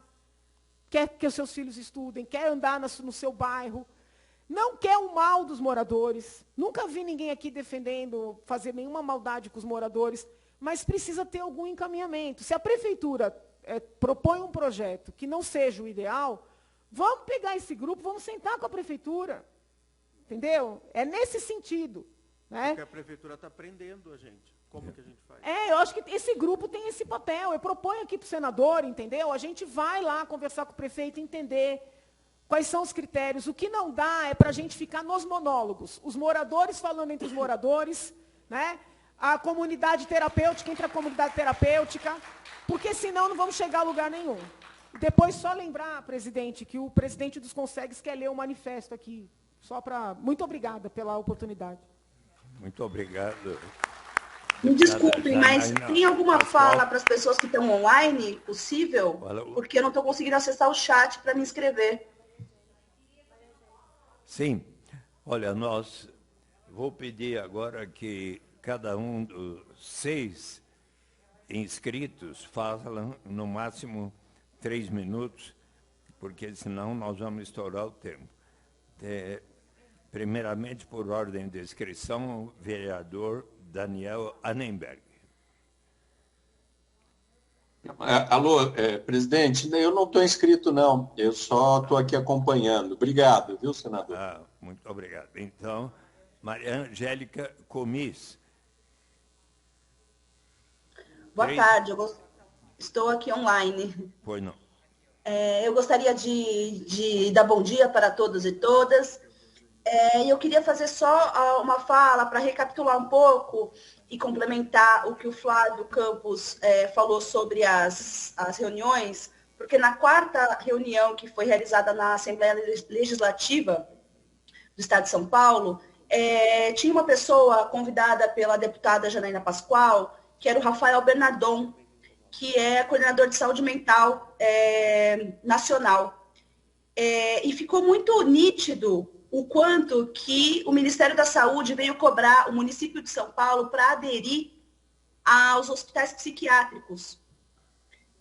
quer que os seus filhos estudem, quer andar no seu bairro, não quer o mal dos moradores. Nunca vi ninguém aqui defendendo fazer nenhuma maldade com os moradores, mas precisa ter algum encaminhamento. Se a prefeitura propõe um projeto que não seja o ideal, vamos pegar esse grupo, vamos sentar com a prefeitura. Entendeu? É nesse sentido. Né? Porque a prefeitura está prendendo a gente. Como que a gente faz? Eu acho que esse grupo tem esse papel. Eu proponho aqui para o senador, entendeu? A gente vai lá conversar com o prefeito, entender quais são os critérios. O que não dá é para a gente ficar nos monólogos. Os moradores falando entre os moradores, né? A comunidade terapêutica entre a comunidade terapêutica, porque senão não vamos chegar a lugar nenhum. Depois, só lembrar, presidente, que o presidente dos Consegues quer ler o manifesto aqui. Muito obrigada pela oportunidade. Muito obrigado. Me desculpem, mas tem alguma fala para as pessoas que estão online, possível? Porque eu não estou conseguindo acessar o chat para me inscrever. Sim. Olha, vou pedir agora que cada um dos 6 inscritos falam no máximo 3 minutos, porque senão nós vamos estourar o tempo. Primeiramente, por ordem de inscrição, o vereador Daniel Annenberg. Alô, presidente, eu não estou inscrito, não. Eu só estou aqui acompanhando. Obrigado, viu, senador? Muito obrigado. Então, Maria Angélica Comis. Boa tarde, estou aqui online. Pois não. Eu gostaria de dar bom dia para todos e todas. Eu queria fazer só uma fala para recapitular um pouco e complementar o que o Flávio Campos falou sobre as reuniões, porque na 4ª reunião que foi realizada na Assembleia Legislativa do Estado de São Paulo, tinha uma pessoa convidada pela deputada Janaína Pascoal, que era o Rafael Bernardon, que é coordenador de saúde mental nacional. E ficou muito nítido o quanto que o Ministério da Saúde veio cobrar o município de São Paulo para aderir aos hospitais psiquiátricos.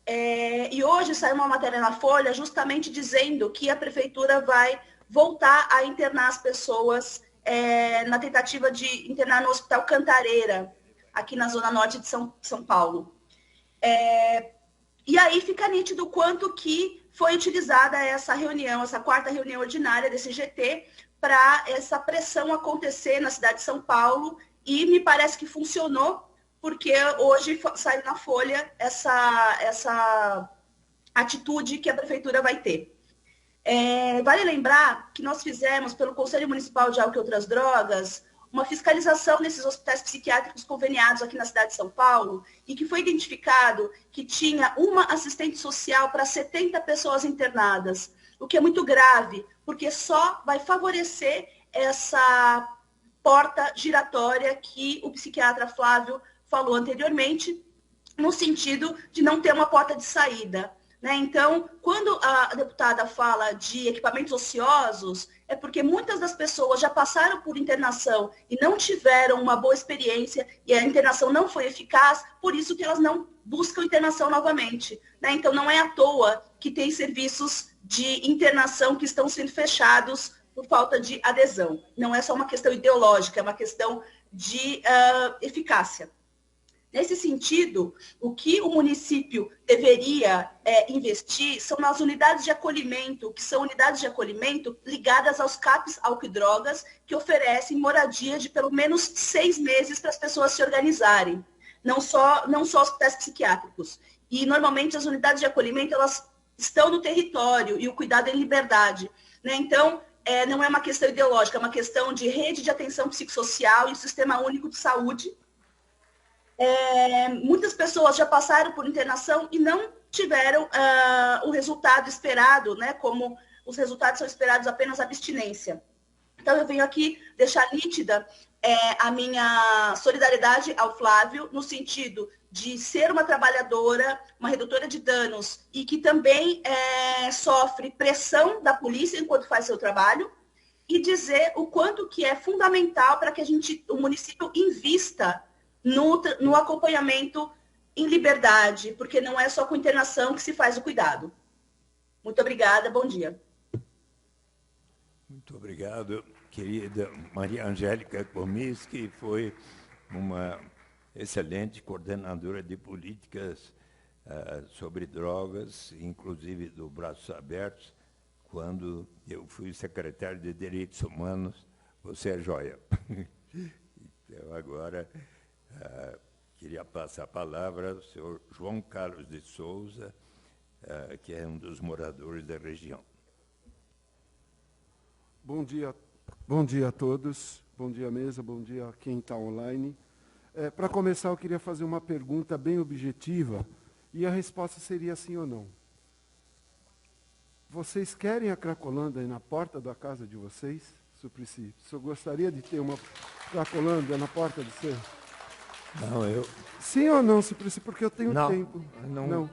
E hoje saiu uma matéria na Folha justamente dizendo que a prefeitura vai voltar a internar as pessoas na tentativa de internar no Hospital Cantareira, aqui na Zona Norte de São Paulo. E aí fica nítido o quanto que foi utilizada essa reunião, essa 4ª reunião ordinária desse GT, para essa pressão acontecer na cidade de São Paulo, e me parece que funcionou, porque hoje saiu na Folha essa atitude que a prefeitura vai ter. Vale lembrar que nós fizemos, pelo Conselho Municipal de Álcool e Outras Drogas, uma fiscalização nesses hospitais psiquiátricos conveniados aqui na cidade de São Paulo, e que foi identificado que tinha uma assistente social para 70 pessoas internadas, o que é muito grave, porque só vai favorecer essa porta roda giratória que o psiquiatra Flávio falou anteriormente, no sentido de não ter uma porta de saída. Né? Então, quando a deputada fala de equipamentos ociosos, é porque muitas das pessoas já passaram por internação e não tiveram uma boa experiência e a internação não foi eficaz, por isso que elas não buscam internação novamente. Né? Então, não é à toa que tem serviços de internação que estão sendo fechados por falta de adesão. Não é só uma questão ideológica, é uma questão de eficácia. Nesse sentido, o que o município deveria investir são nas unidades de acolhimento, que são unidades de acolhimento ligadas aos CAPs álcool e drogas, que oferecem moradia de pelo menos 6 meses para as pessoas se organizarem, não só hospitais psiquiátricos. E, normalmente, as unidades de acolhimento elas estão no território e o cuidado é em liberdade. Né? Então, não é uma questão ideológica, é uma questão de rede de atenção psicossocial e o Sistema Único de Saúde. Muitas pessoas já passaram por internação e não tiveram o resultado esperado, né? Como os resultados são esperados apenas a abstinência. Então, eu venho aqui deixar nítida a minha solidariedade ao Flávio, no sentido de ser uma trabalhadora, uma redutora de danos, e que também sofre pressão da polícia enquanto faz seu trabalho, e dizer o quanto que é fundamental para que o município invista no acompanhamento em liberdade, porque não é só com internação que se faz o cuidado. Muito obrigada, bom dia. Muito obrigado, querida Maria Angélica Gomes, que foi uma excelente coordenadora de políticas sobre drogas, inclusive do Braços Abertos, quando eu fui secretário de Direitos Humanos. Você é joia. Então, agora... queria passar a palavra ao senhor João Carlos de Souza, que é um dos moradores da região. Bom dia a todos, bom dia à mesa, bom dia a quem está online. Para começar, eu queria fazer uma pergunta bem objetiva, e a resposta seria sim ou não. Vocês querem a Cracolândia na porta da casa de vocês, Suplicy? O senhor gostaria de ter uma Cracolândia na porta do seu? Não, eu... Sim ou não, Suplicy? Porque eu tenho tempo. Não.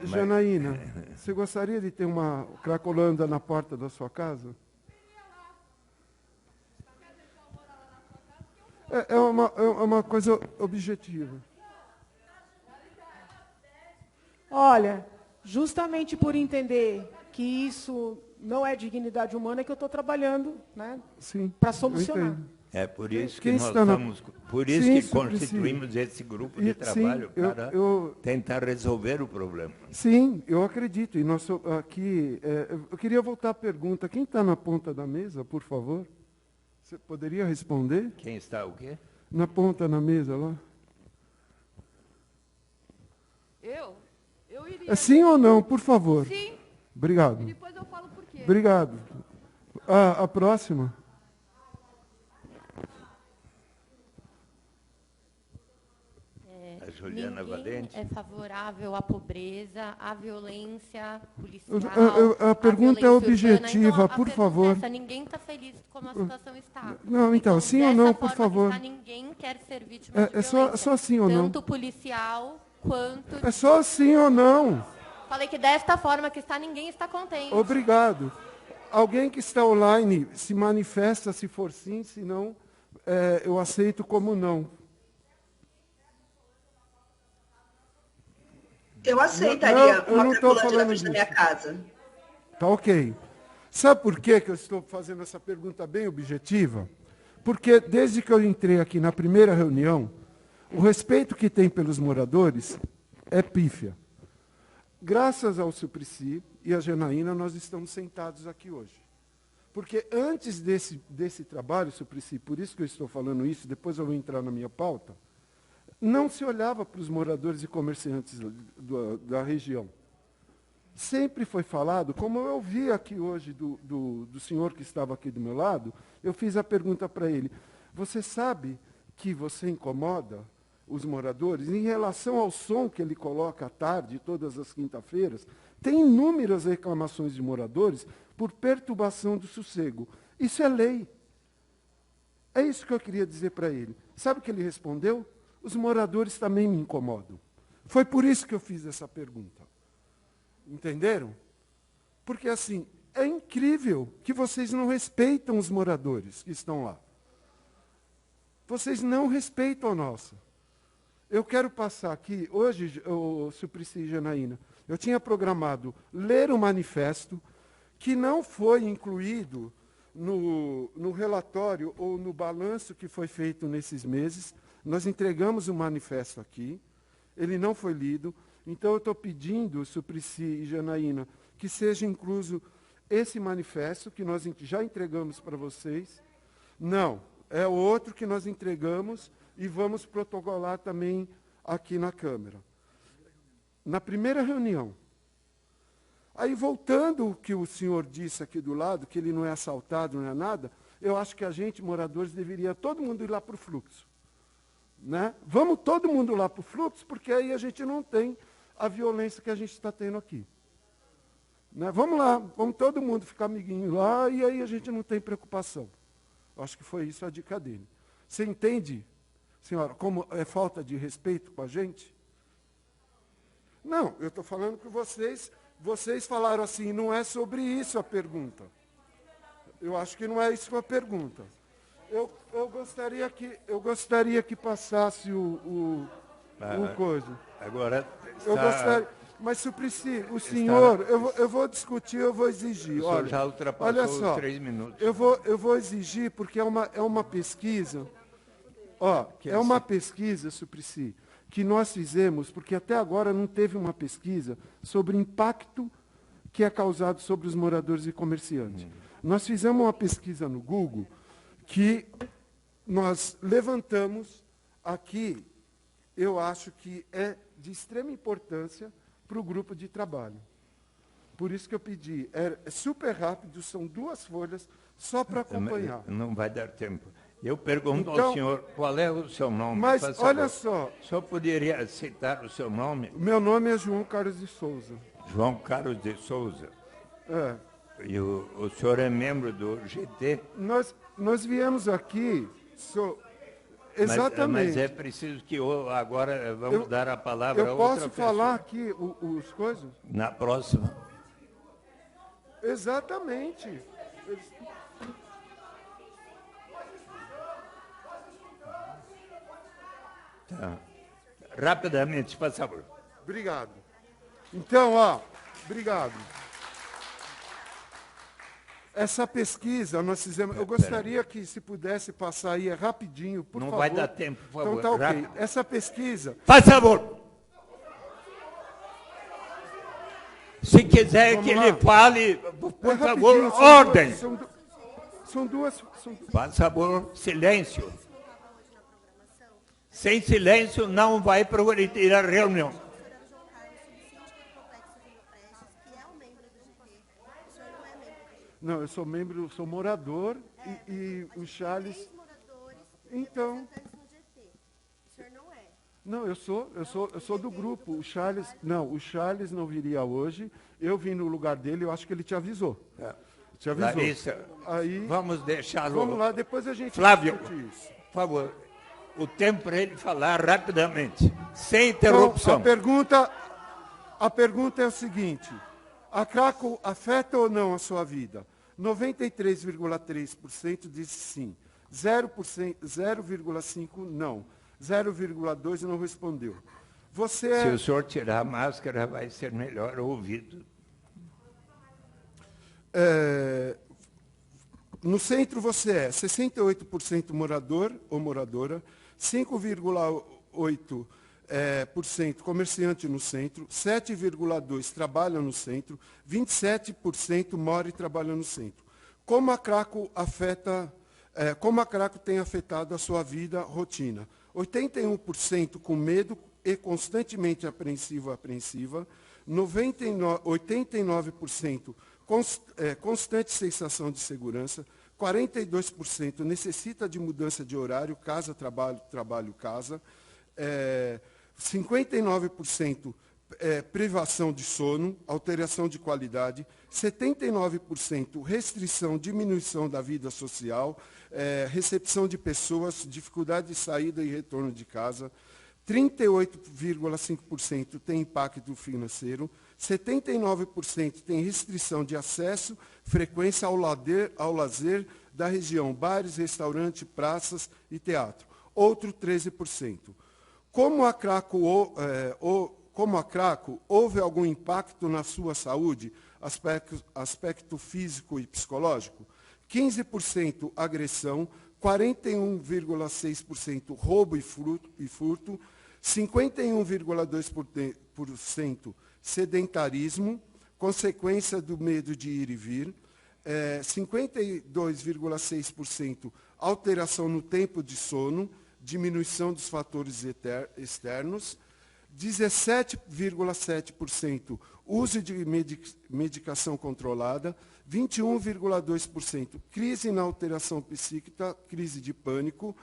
Janaína, você gostaria de ter uma Cracolândia na porta da sua casa? É uma coisa objetiva. Olha, justamente por entender que isso não é dignidade humana é que eu estou trabalhando, né, para solucionar. É por isso que nós estamos, por isso que constituímos esse grupo de trabalho para tentar resolver o problema. Sim, eu acredito. E nós aqui, eu queria voltar à pergunta. Quem está na ponta da mesa, por favor? Você poderia responder? Quem está o quê? Na ponta na mesa lá. Eu iria. É sim ou não, por favor? Sim. Obrigado. E depois eu falo por quê. Obrigado. A próxima. Juliana Valente. É favorável à pobreza, à violência policial. A pergunta é objetiva, então, por favor. Ninguém está feliz como a situação está. Não, então, sim ou não, por favor. Ninguém quer ser vítima de violência. É só sim ou não. Tanto policial quanto... É só sim ou não. Falei que desta forma que está, ninguém está contente. Obrigado. Alguém que está online se manifesta se for sim, se não, eu aceito como não. Eu aceitaria uma Cracolândia na frente da minha casa. Tá ok. Sabe por que eu estou fazendo essa pergunta bem objetiva? Porque desde que eu entrei aqui na primeira reunião, o respeito que tem pelos moradores é pífia. Graças ao Suplicy e à Janaína, nós estamos sentados aqui hoje. Porque antes desse trabalho, Suplicy, por isso que eu estou falando isso, depois eu vou entrar na minha pauta, não se olhava para os moradores e comerciantes da região. Sempre foi falado, como eu vi aqui hoje do senhor que estava aqui do meu lado, eu fiz a pergunta para ele, você sabe que você incomoda os moradores em relação ao som que ele coloca à tarde, todas as quinta-feiras? Tem inúmeras reclamações de moradores por perturbação do sossego. Isso é lei. É isso que eu queria dizer para ele. Sabe o que ele respondeu? Os moradores também me incomodam. Foi por isso que eu fiz essa pergunta. Entenderam? Porque, assim, é incrível que vocês não respeitam os moradores que estão lá. Vocês não respeitam a nossa. Eu quero passar aqui, hoje, Suplicy e Janaína, eu tinha programado ler o manifesto que não foi incluído no relatório ou no balanço que foi feito nesses meses. Nós entregamos o manifesto aqui, ele não foi lido, então eu estou pedindo, Suplicy e Janaína, que seja incluso esse manifesto que nós já entregamos para vocês. Não, é o outro que nós entregamos e vamos protocolar também aqui na Câmara. Na primeira reunião. Aí, voltando o que o senhor disse aqui do lado, que ele não é assaltado, não é nada, eu acho que a gente, moradores, deveria todo mundo ir lá para o fluxo. Né? Vamos todo mundo lá para o fluxo, porque aí a gente não tem a violência que a gente está tendo aqui. Né? Vamos lá, vamos todo mundo ficar amiguinho lá, e aí a gente não tem preocupação. Acho que foi isso a dica dele. Você entende, senhora, como é falta de respeito com a gente? Não, eu estou falando que vocês falaram assim, não é sobre isso a pergunta. Eu acho que não é isso a pergunta. Eu gostaria que passasse o coisa. Agora eu gostaria, mas, Suplicy, o senhor, eu vou discutir, eu vou exigir. O senhor já ultrapassou os 3 minutos. Eu vou exigir, porque é uma pesquisa. É uma pesquisa, Suplicy, que nós fizemos, porque até agora não teve uma pesquisa sobre o impacto que é causado sobre os moradores e comerciantes. Nós fizemos uma pesquisa no Google que nós levantamos aqui, eu acho que é de extrema importância para o grupo de trabalho. Por isso que eu pedi, é super rápido, são 2 folhas, só para acompanhar. Não vai dar tempo. Eu pergunto ao senhor, qual é o seu nome? Mas, olha só... O senhor poderia citar o seu nome? Meu nome é João Carlos de Souza. João Carlos de Souza. É. E o senhor é membro do GT? Nós viemos aqui... Exatamente. Mas é preciso que agora vamos dar a palavra a outra pessoa. Eu posso falar aqui os coisas? Na próxima. Exatamente. Tá. Rapidamente, por favor. Obrigado. Então, obrigado. Essa pesquisa nós fizemos... Eu gostaria que, se pudesse passar aí rapidinho, por favor. Não vai dar tempo, por favor. Então, tá ok. Essa pesquisa... Faz favor. Se quiser que ele fale, por favor, ordem. São duas... Faz favor, silêncio. Sem silêncio não vai progredir a reunião. Não, eu sou membro, sou morador e o Charles... Então... Não, eu sou do grupo. O Charles não viria hoje. Eu vim no lugar dele, eu acho que ele te avisou. Te avisou. Larissa, aí, vamos deixá-lo... Vamos lá, depois a gente Flávio, discute isso. Por favor, o tempo para ele falar rapidamente, sem interrupção. Então, a pergunta é o seguinte: a Craco afeta ou não a sua vida? 93,3% disse sim. 0,5% não. 0,2% não respondeu. Se o senhor tirar a máscara, vai ser melhor ouvido. No centro você é 68% morador ou moradora, 5,8% comerciante no centro, 7,2% trabalha no centro, 27% mora e trabalha no centro. Como a Craco tem afetado a sua vida, rotina? 81% com medo e constantemente apreensiva, 89% constante sensação de segurança, 42% necessita de mudança de horário, casa, trabalho, trabalho, casa, 59% privação de sono, alteração de qualidade, 79% restrição, diminuição da vida social, recepção de pessoas, dificuldade de saída e retorno de casa, 38,5% tem impacto financeiro, 79% tem restrição de acesso, frequência ao lazer da região, bares, restaurantes, praças e teatro. Outro 13%. Como a Craco houve algum impacto na sua saúde, aspecto físico e psicológico? 15% agressão, 41,6% roubo e furto, 51,2% sedentarismo, consequência do medo de ir e vir, 52,6% alteração no tempo de sono, diminuição dos fatores externos, 17,7% uso de medicação controlada, 21,2% crise na alteração psíquica, crise de pânico,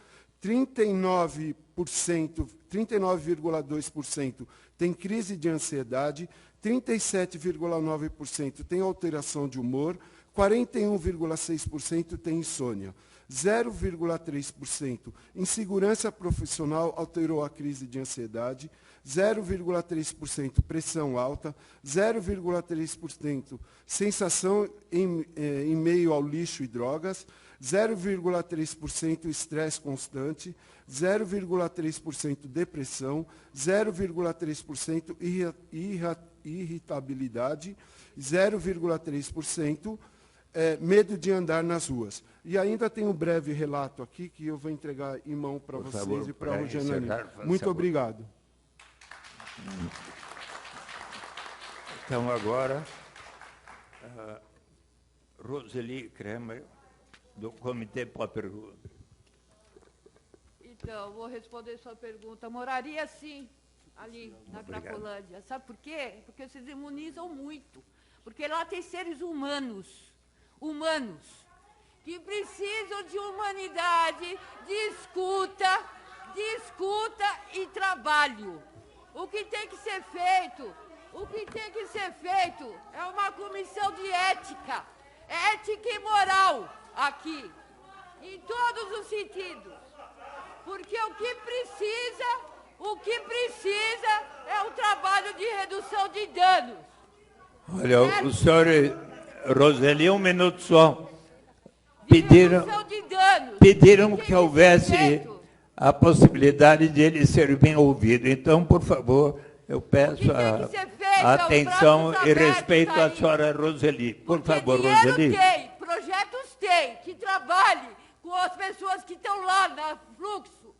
39,2% tem crise de ansiedade, 37,9% tem alteração de humor, 41,6% tem insônia. 0,3% insegurança profissional alterou a crise de ansiedade, 0,3% pressão alta, 0,3% sensação em meio ao lixo e drogas, 0,3% estresse constante, 0,3% depressão, 0,3% irritabilidade, 0,3% medo de andar nas ruas. E ainda tem um breve relato aqui que eu vou entregar em mão para vocês favor, e para a Rosiane. Muito favor. obrigado. Então, agora, Roseli Kremer, do Comitê Popper Rua. Então, vou responder sua pergunta. Moraria sim, ali na Cracolândia. Sabe por quê? Porque vocês imunizam muito. Porque lá tem seres humanos, que precisam de humanidade, de escuta e trabalho. O que tem que ser feito é uma comissão de ética e moral aqui, em todos os sentidos. Porque o que precisa é um trabalho de redução de danos. Olha, o senhor, Roseli, um minuto só. Pediram que houvesse a possibilidade de ele ser bem ouvido. Então, por favor, eu peço a atenção e respeito à senhora Roseli. Por favor, Roseli. Tem, projetos tem, que trabalhe com as pessoas que estão lá no fluxo.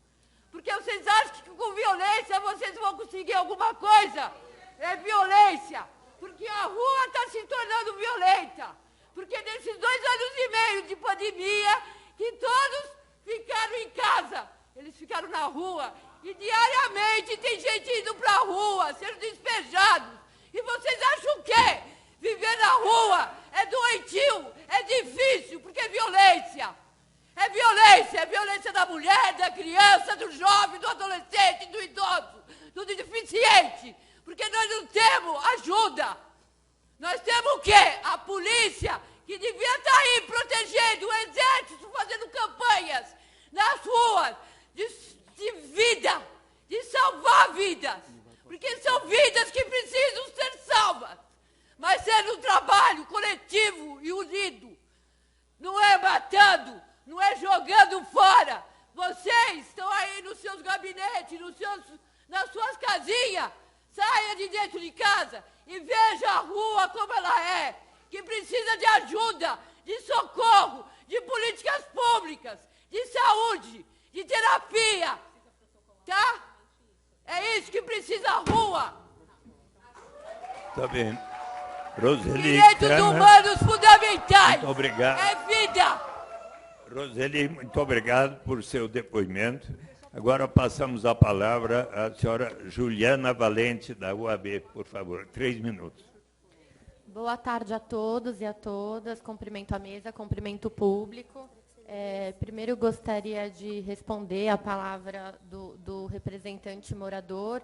Porque vocês acham que com violência vocês vão conseguir alguma coisa? É violência. Porque a rua está se tornando violenta. Porque nesses 2 anos e meio de pandemia, que todos ficaram em casa, eles ficaram na rua, e diariamente tem gente indo para a rua, sendo despejados. E vocês acham o quê? Viver na rua é doentio, é difícil, porque é violência. É violência da mulher, da criança, do jovem, do adolescente, do idoso, do deficiente. Porque nós não temos ajuda. Nós temos o quê? A polícia, que devia estar aí protegendo o exército, fazendo campanhas nas ruas de vida, de salvar vidas. Porque são vidas que precisam ser salvas. Mas sendo um trabalho coletivo e unido. Não é matando, não é jogando fora. Vocês estão aí nos seus gabinetes, nas suas casinhas. Saia de dentro de casa e veja a rua como ela é, que precisa de ajuda, de socorro, de políticas públicas, de saúde, de terapia, tá? É isso que precisa a rua. Tá bem. Roseli Direitos Kremer, humanos fundamentais. muito obrigado. É vida. Roseli, muito obrigado por seu depoimento. Agora passamos a palavra à senhora Juliana Valente, da UAB, por favor. 3 minutos. Boa tarde a todos e a todas. Cumprimento a mesa, cumprimento o público. Primeiro, gostaria de responder a palavra do representante morador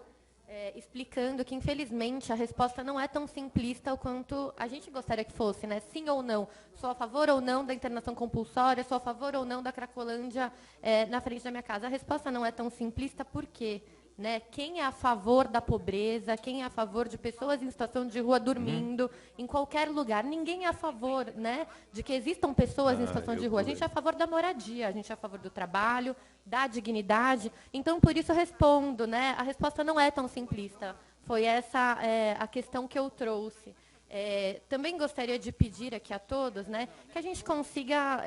explicando que, infelizmente, a resposta não é tão simplista quanto a gente gostaria que fosse, né? Sim ou não. Sou a favor ou não da internação compulsória, sou a favor ou não da Cracolândia na frente da minha casa. A resposta não é tão simplista, por quê? Né? Quem é a favor da pobreza, quem é a favor de pessoas em situação de rua dormindo em qualquer lugar? Ninguém é a favor, né, de que existam pessoas em situação de rua. A gente é a favor da moradia, a gente é a favor do trabalho, da dignidade. Então, por isso eu respondo, né? A resposta não é tão simplista. Foi essa a questão que eu trouxe. Também gostaria de pedir aqui a todos, né, que a gente consiga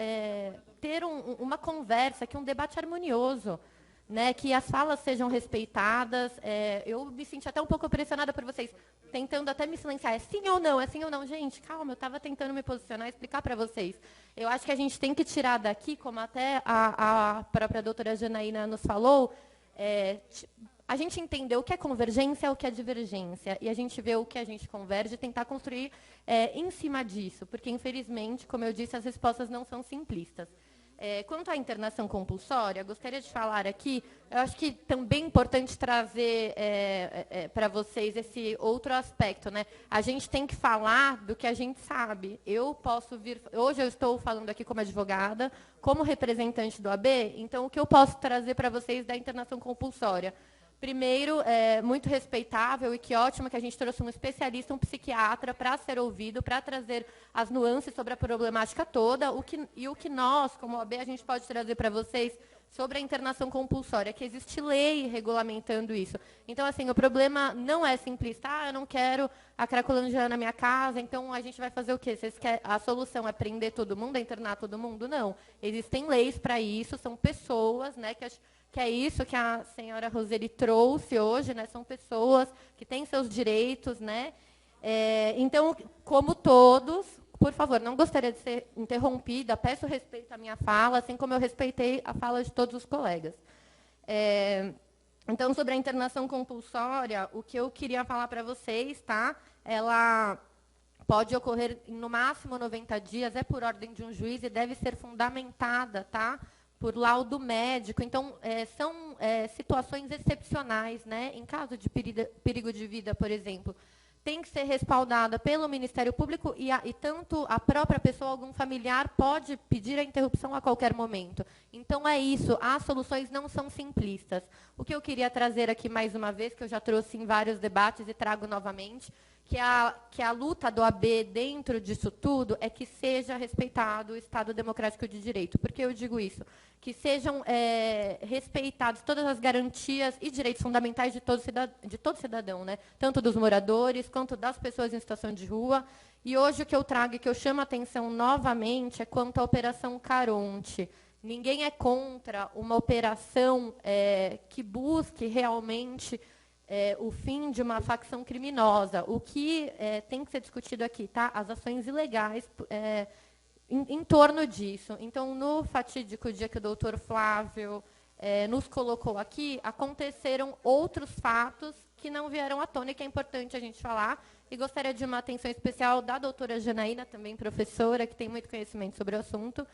ter uma conversa, aqui, um debate harmonioso, né, que as falas sejam respeitadas. Eu me senti até um pouco pressionada por vocês, tentando até me silenciar. É sim ou não? É sim ou não? Gente, calma, eu estava tentando me posicionar e explicar para vocês. Eu acho que a gente tem que tirar daqui, como até a própria doutora Janaína nos falou, a gente entender o que é convergência e o que é divergência. E a gente vê o que a gente converge e tentar construir em cima disso. Porque, infelizmente, como eu disse, as respostas não são simplistas. Quanto à internação compulsória, gostaria de falar aqui, eu acho que também é importante trazer para vocês esse outro aspecto, né? A gente tem que falar do que a gente sabe. Hoje eu estou falando aqui como advogada, como representante do AB, então o que eu posso trazer para vocês da internação compulsória? Primeiro, muito respeitável e que ótimo que a gente trouxe um especialista, um psiquiatra, para ser ouvido, para trazer as nuances sobre a problemática toda. O que nós, como OAB, a gente pode trazer para vocês sobre a internação compulsória, que existe lei regulamentando isso. Então, assim, o problema não é simplista. Eu não quero a Cracolândia na minha casa, então a gente vai fazer o quê? A solução é prender todo mundo, é internar todo mundo? Não. Existem leis para isso, são pessoas, né, que é isso que a senhora Roseli trouxe hoje, né? São pessoas que têm seus direitos, né? Então, como todos, por favor, não gostaria de ser interrompida, peço respeito à minha fala, assim como eu respeitei a fala de todos os colegas. Então, sobre a internação compulsória, o que eu queria falar para vocês, tá? Ela pode ocorrer em, no máximo, 90 dias, é por ordem de um juiz e deve ser fundamentada, tá? Por laudo médico. Então, são situações excepcionais, né? Em caso de perigo de vida, por exemplo, tem que ser respaldada pelo Ministério Público e tanto a própria pessoa, algum familiar, pode pedir a interrupção a qualquer momento. Então, é isso. As soluções não são simplistas. O que eu queria trazer aqui mais uma vez, que eu já trouxe em vários debates e trago novamente, que a luta do AB dentro disso tudo é que seja respeitado o Estado Democrático de Direito. Por que eu digo isso? Que sejam respeitados todas as garantias e direitos fundamentais de todo cidadão, né? Tanto dos moradores, quanto das pessoas em situação de rua. E hoje o que eu trago e que eu chamo a atenção novamente é quanto à Operação Caronte. Ninguém é contra uma operação que busque realmente o fim de uma facção criminosa. O que tem que ser discutido aqui, tá? As ações ilegais em torno disso. Então, no fatídico dia que o doutor Flávio nos colocou aqui, aconteceram outros fatos que não vieram à tona e que é importante a gente falar. E gostaria de uma atenção especial da doutora Janaína, também professora, que tem muito conhecimento sobre o assunto.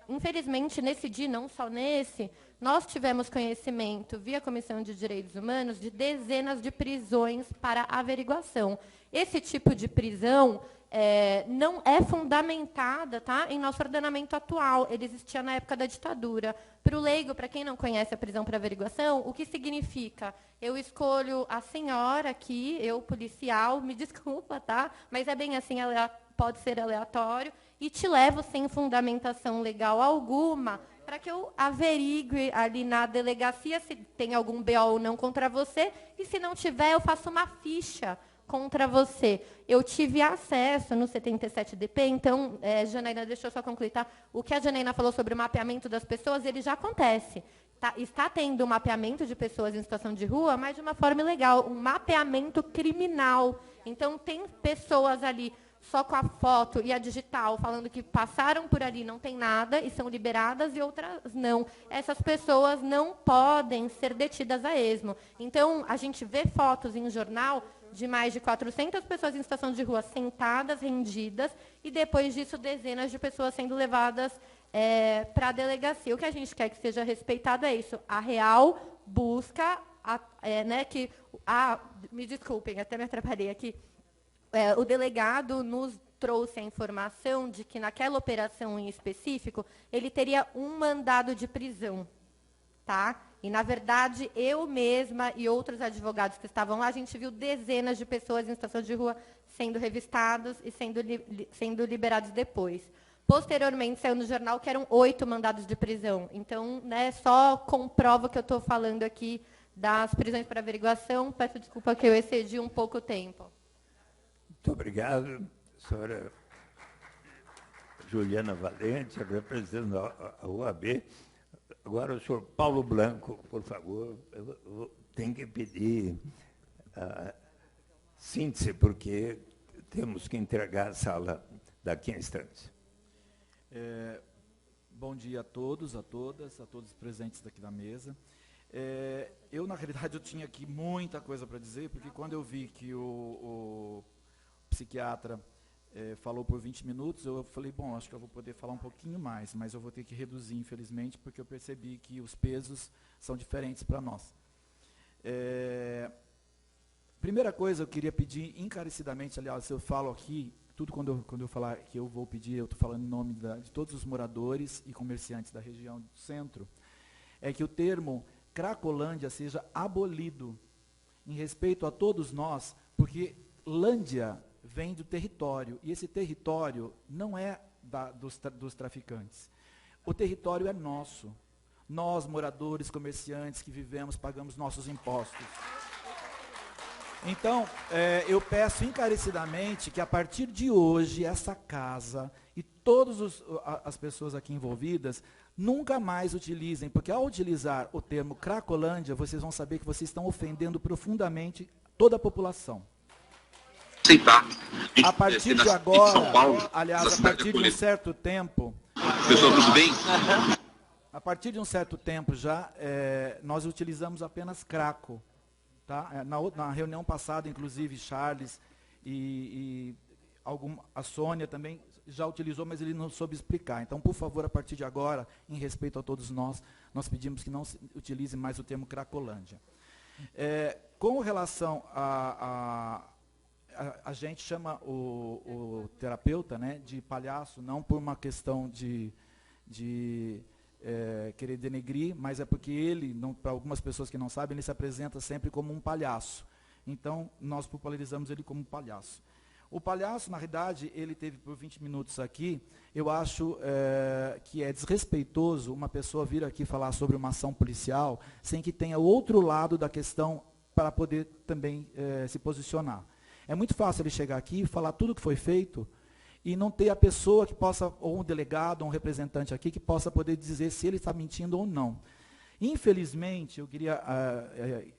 Infelizmente, nesse dia, não só nesse, nós tivemos conhecimento, via Comissão de Direitos Humanos, de dezenas de prisões para averiguação. Esse tipo de prisão não é fundamentada, tá, em nosso ordenamento atual. Ele existia na época da ditadura. Para o leigo, para quem não conhece a prisão para averiguação, o que significa? Eu escolho a senhora aqui, eu, policial, me desculpa, tá? Mas é bem assim, pode ser aleatório, e te levo sem fundamentação legal alguma para que eu averigue ali na delegacia se tem algum BO ou não contra você, e se não tiver, eu faço uma ficha contra você. Eu tive acesso no 77DP, então, Janaína, deixa eu só concluir, tá? O que a Janaína falou sobre o mapeamento das pessoas, ele já acontece. Tá? Está tendo um mapeamento de pessoas em situação de rua, mas de uma forma ilegal, um mapeamento criminal. Então, tem pessoas ali só com a foto e a digital, falando que passaram por ali, não tem nada, e são liberadas, e outras não. Essas pessoas não podem ser detidas a esmo. Então, a gente vê fotos em jornal de mais de 400 pessoas em situação de rua sentadas, rendidas, e depois disso, dezenas de pessoas sendo levadas para a delegacia. O que a gente quer que seja respeitado é isso, a real busca me desculpem, até me atrapalhei aqui. O delegado nos trouxe a informação de que naquela operação em específico, ele teria um mandado de prisão, tá? E, na verdade, eu mesma e outros advogados que estavam lá, a gente viu dezenas de pessoas em situação de rua sendo revistados e sendo liberados depois. Posteriormente, saiu no jornal que eram 8 mandados de prisão. Então, né, só comprova o que eu estou falando aqui das prisões para averiguação. Peço desculpa que eu excedi um pouco o tempo. Muito obrigado, senhora Juliana Valente, representando a UAB. Agora, o senhor Paulo Blanco, por favor, eu tenho que pedir síntese, porque temos que entregar a sala daqui a instantes. Bom dia a todos, a todas, a todos os presentes daqui da mesa. Eu, na realidade, eu tinha aqui muita coisa para dizer, porque quando eu vi que o psiquiatra falou por 20 minutos, eu falei, bom, acho que eu vou poder falar um pouquinho mais, mas eu vou ter que reduzir, infelizmente, porque eu percebi que os pesos são diferentes para nós. Primeira coisa, eu queria pedir encarecidamente, aliás, eu falo aqui, tudo quando eu falar que eu vou pedir, eu estou falando em nome de todos os moradores e comerciantes da região do centro, é que o termo Cracolândia seja abolido em respeito a todos nós, porque Lândia vem do território, e esse território não é dos traficantes. O território é nosso. Nós, moradores, comerciantes que vivemos, pagamos nossos impostos. Então, eu peço encarecidamente que, a partir de hoje, essa casa e todas as pessoas aqui envolvidas nunca mais utilizem, porque ao utilizar o termo Cracolândia, vocês vão saber que vocês estão ofendendo profundamente toda a população. A partir de agora, aliás, a partir de um certo tempo... Pessoal, tudo bem? A partir de um certo tempo já, nós utilizamos apenas Craco. Tá? Na reunião passada, inclusive, Charles e a Sônia também já utilizou, mas ele não soube explicar. Então, por favor, a partir de agora, em respeito a todos nós pedimos que não se utilize mais o termo Cracolândia. Com relação a gente chama o terapeuta, né, de palhaço, não por uma questão de querer denegrir, mas é porque ele, para algumas pessoas que não sabem, ele se apresenta sempre como um palhaço. Então, nós popularizamos ele como um palhaço. O palhaço, na realidade, ele teve por 20 minutos aqui. Eu acho que é desrespeitoso uma pessoa vir aqui falar sobre uma ação policial sem que tenha o outro lado da questão para poder também se posicionar. É muito fácil ele chegar aqui e falar tudo o que foi feito e não ter a pessoa que possa, ou um delegado, ou um representante aqui, que possa poder dizer se ele está mentindo ou não. Infelizmente, eu queria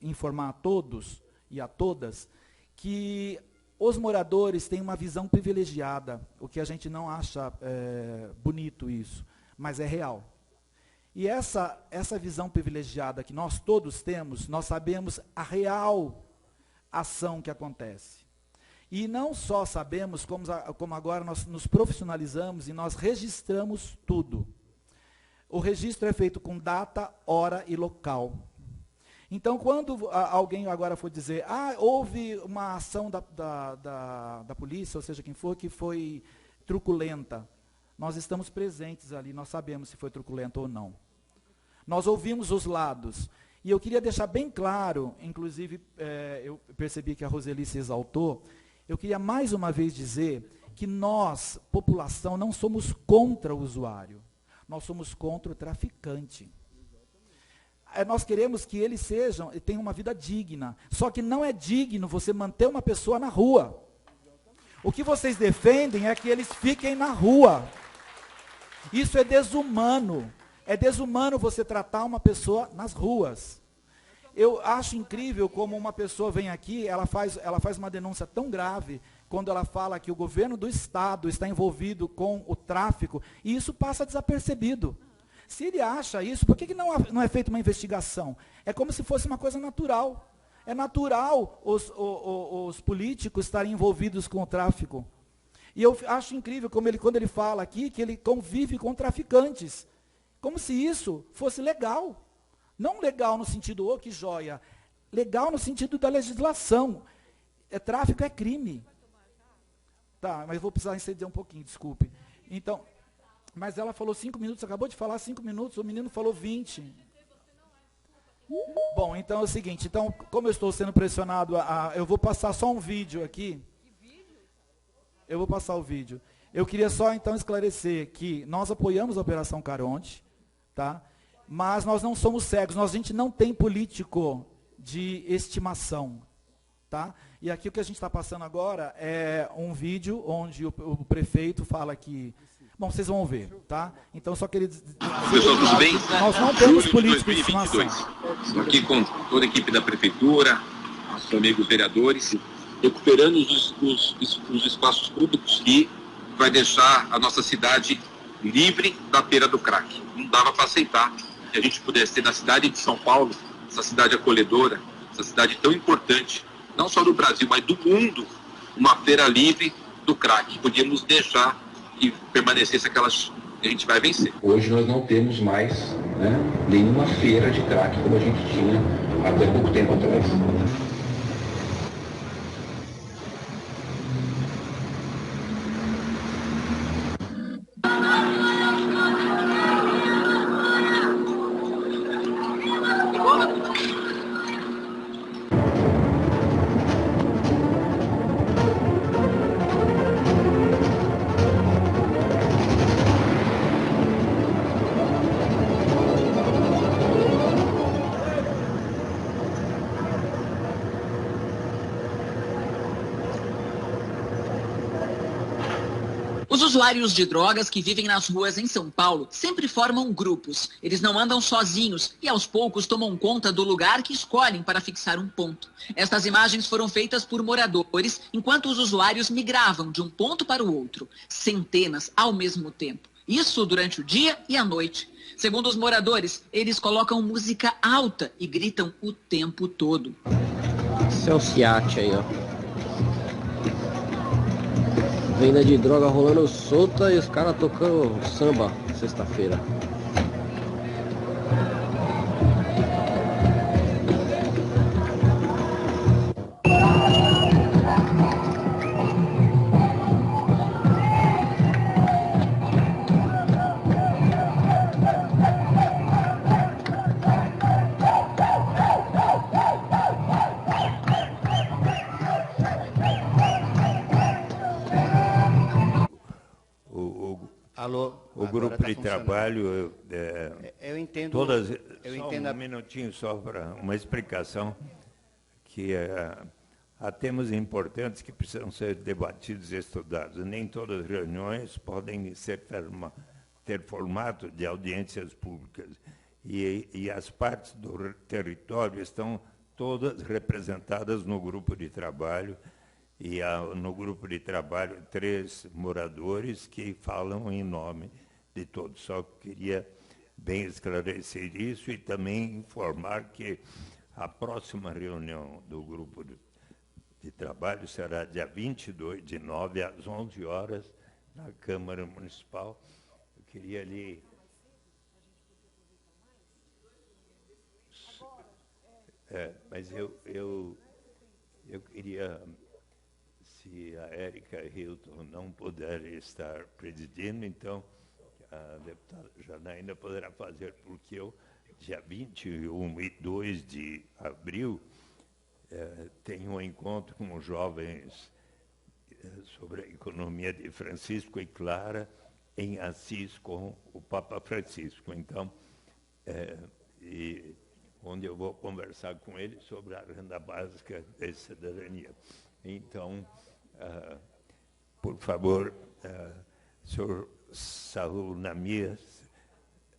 informar a todos e a todas que os moradores têm uma visão privilegiada, o que a gente não acha bonito isso, mas é real. E essa visão privilegiada que nós todos temos, nós sabemos a real ação que acontece. E não só sabemos, como agora nós nos profissionalizamos e nós registramos tudo. O registro é feito com data, hora e local. Então, quando alguém agora for dizer, houve uma ação da polícia, ou seja, quem for, que foi truculenta, nós estamos presentes ali, nós sabemos se foi truculenta ou não. Nós ouvimos os lados. E eu queria deixar bem claro, inclusive, eu percebi que a Roseli se exaltou, eu queria mais uma vez dizer que nós, população, não somos contra o usuário, nós somos contra o traficante. Nós queremos que eles tenham uma vida digna, só que não é digno você manter uma pessoa na rua. O que vocês defendem é que eles fiquem na rua. Isso é desumano. É desumano você tratar uma pessoa nas ruas. Eu acho incrível como uma pessoa vem aqui, ela faz uma denúncia tão grave, quando ela fala que o governo do Estado está envolvido com o tráfico, e isso passa desapercebido. Se ele acha isso, por que não é feita uma investigação? É como se fosse uma coisa natural. É natural os políticos estarem envolvidos com o tráfico. E eu acho incrível quando ele fala aqui que ele convive com traficantes. Como se isso fosse legal. Não legal no sentido, que joia. Legal no sentido da legislação. Tráfico é crime. Tá, mas eu vou precisar exceder um pouquinho, desculpe. Então, mas ela falou 5 minutos, acabou de falar 5 minutos, o menino falou 20. Bom, então é o seguinte, então, como eu estou sendo pressionado, eu vou passar só um vídeo aqui. Eu vou passar o vídeo. Eu queria só, então, esclarecer que nós apoiamos a Operação Caronte, tá? Mas nós não somos cegos, a gente não tem político de estimação, tá? E aqui o que a gente está passando agora é um vídeo onde o prefeito fala que... Bom, vocês vão ver, tá? Então, só queria dizer... Pessoal, tudo bem? Nós não temos Julho político de de estimação. 2022. Estou aqui com toda a equipe da Prefeitura, nossos amigos vereadores, recuperando os espaços públicos e vai deixar a nossa cidade livre da feira do crack. Não dava para aceitar que a gente pudesse ter na cidade de São Paulo, essa cidade acolhedora, essa cidade tão importante, não só do Brasil, mas do mundo, uma feira livre do crack. Podíamos deixar e permanecesse aquelas que a gente vai vencer. Hoje nós não temos mais, né, nenhuma feira de crack como a gente tinha até pouco tempo atrás. Os usuários de drogas que vivem nas ruas em São Paulo sempre formam grupos. Eles não andam sozinhos e aos poucos tomam conta do lugar que escolhem para fixar um ponto. Estas imagens foram feitas por moradores enquanto os usuários migravam de um ponto para o outro, centenas ao mesmo tempo. Isso durante o dia e a noite. Segundo os moradores, eles colocam música alta e gritam o tempo todo. Esse é o Ciat aí, ó. Venda de droga rolando solta e os caras tocando samba sexta-feira. Alô, o grupo de trabalho, eu entendo. Um minutinho só para uma explicação que há temas importantes que precisam ser debatidos e estudados. Nem todas as reuniões podem ter formato de audiências públicas e as partes do território estão todas representadas no grupo de trabalho. E há no grupo de trabalho 3 moradores que falam em nome de todos. Só queria bem esclarecer isso e também informar que a próxima reunião do grupo de trabalho será dia 22 de 9 às 11 horas na Câmara Municipal. Eu queria ali... mas eu queria... Se a Érica Hilton não puder estar presidindo, então a deputada Janaína poderá fazer, porque eu, dia 21 e 2 de abril, tenho um encontro com os jovens sobre a economia de Francisco e Clara, em Assis, com o Papa Francisco. Então, onde eu vou conversar com ele sobre a renda básica de cidadania. Então, por favor, senhor Saul Namias,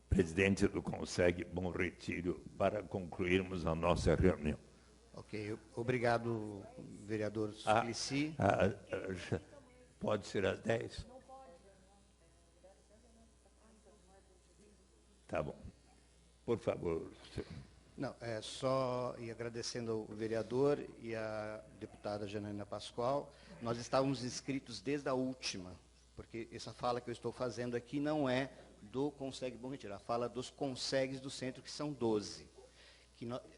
presidente do Conseg Bom Retiro, para concluirmos a nossa reunião. Ok, obrigado, vereador Suplicy. Pode ser às 10? Tá bom. Por favor, senhor. Não, só e agradecendo ao vereador e à deputada Janaína Pascoal, nós estávamos inscritos desde a última, porque essa fala que eu estou fazendo aqui não é do Conseg Bom Retiro, a fala dos Consegues do centro, que são 12,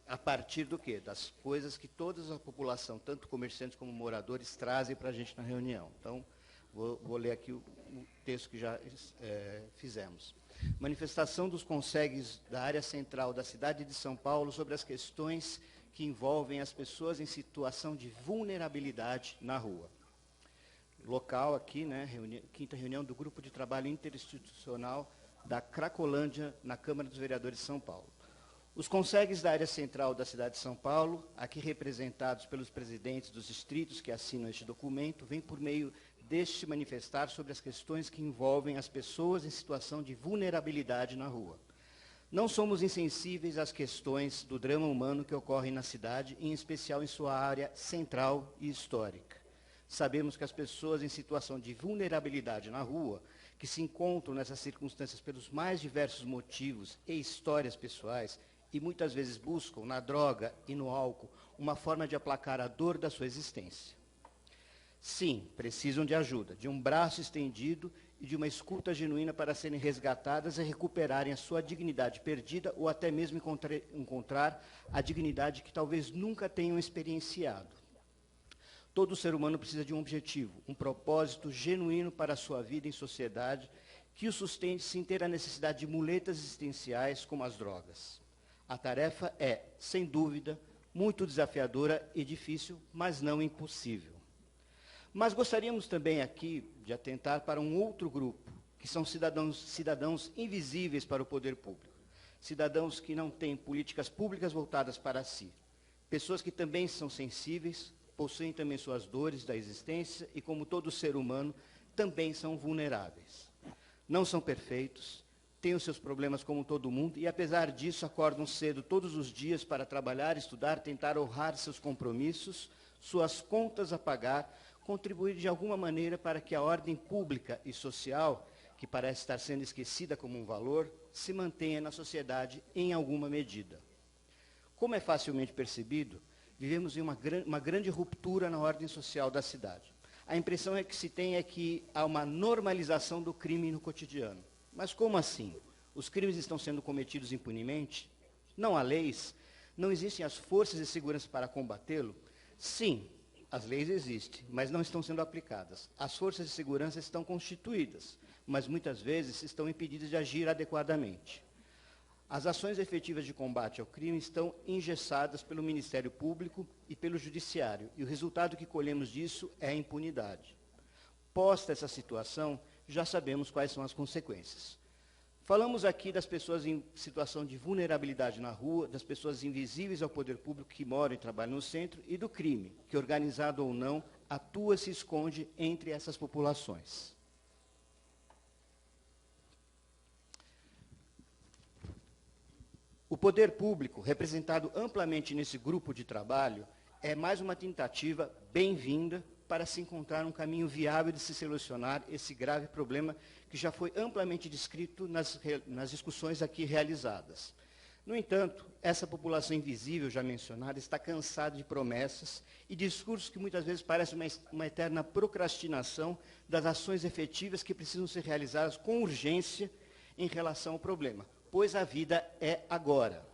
a partir do quê? Das coisas que toda a população, tanto comerciantes como moradores, trazem para a gente na reunião. Então, vou ler aqui o texto que já fizemos. Manifestação dos consegues da área central da cidade de São Paulo sobre as questões que envolvem as pessoas em situação de vulnerabilidade na rua. Local aqui, né, quinta reunião do Grupo de Trabalho Interinstitucional da Cracolândia, na Câmara dos Vereadores de São Paulo. Os consegues da área central da cidade de São Paulo, aqui representados pelos presidentes dos distritos que assinam este documento, vêm por meio deste manifestar sobre as questões que envolvem as pessoas em situação de vulnerabilidade na rua. Não somos insensíveis às questões do drama humano que ocorrem na cidade, em especial em sua área central e histórica. Sabemos que as pessoas em situação de vulnerabilidade na rua, que se encontram nessas circunstâncias pelos mais diversos motivos e histórias pessoais, e muitas vezes buscam na droga e no álcool uma forma de aplacar a dor da sua existência. Sim, precisam de ajuda, de um braço estendido e de uma escuta genuína para serem resgatadas e recuperarem a sua dignidade perdida ou até mesmo encontrar a dignidade que talvez nunca tenham experienciado. Todo ser humano precisa de um objetivo, um propósito genuíno para a sua vida em sociedade que o sustente sem ter a necessidade de muletas existenciais como as drogas. A tarefa é, sem dúvida, muito desafiadora e difícil, mas não impossível. Mas gostaríamos também aqui de atentar para um outro grupo, que são cidadãos invisíveis para o poder público, cidadãos que não têm políticas públicas voltadas para si, pessoas que também são sensíveis, possuem também suas dores da existência e, como todo ser humano, também são vulneráveis. Não são perfeitos, têm os seus problemas como todo mundo e, apesar disso, acordam cedo todos os dias para trabalhar, estudar, tentar honrar seus compromissos, suas contas a pagar, contribuir de alguma maneira para que a ordem pública e social, que parece estar sendo esquecida como um valor, se mantenha na sociedade em alguma medida. Como é facilmente percebido, vivemos em uma grande ruptura na ordem social da cidade. A impressão que se tem é que há uma normalização do crime no cotidiano. Mas como assim? Os crimes estão sendo cometidos impunemente? Não há leis? Não existem as forças de segurança para combatê-lo? Sim, as leis existem, mas não estão sendo aplicadas. As forças de segurança estão constituídas, mas muitas vezes estão impedidas de agir adequadamente. As ações efetivas de combate ao crime estão engessadas pelo Ministério Público e pelo Judiciário, e o resultado que colhemos disso é a impunidade. Posta essa situação, já sabemos quais são as consequências. Falamos aqui das pessoas em situação de vulnerabilidade na rua, das pessoas invisíveis ao poder público que moram e trabalham no centro, e do crime, que, organizado ou não, atua e se esconde entre essas populações. O poder público, representado amplamente nesse grupo de trabalho, é mais uma tentativa bem-vinda para se encontrar um caminho viável de se solucionar esse grave problema que já foi amplamente descrito nas discussões aqui realizadas. No entanto, essa população invisível já mencionada está cansada de promessas e discursos que muitas vezes parecem uma eterna procrastinação das ações efetivas que precisam ser realizadas com urgência em relação ao problema, pois a vida é agora.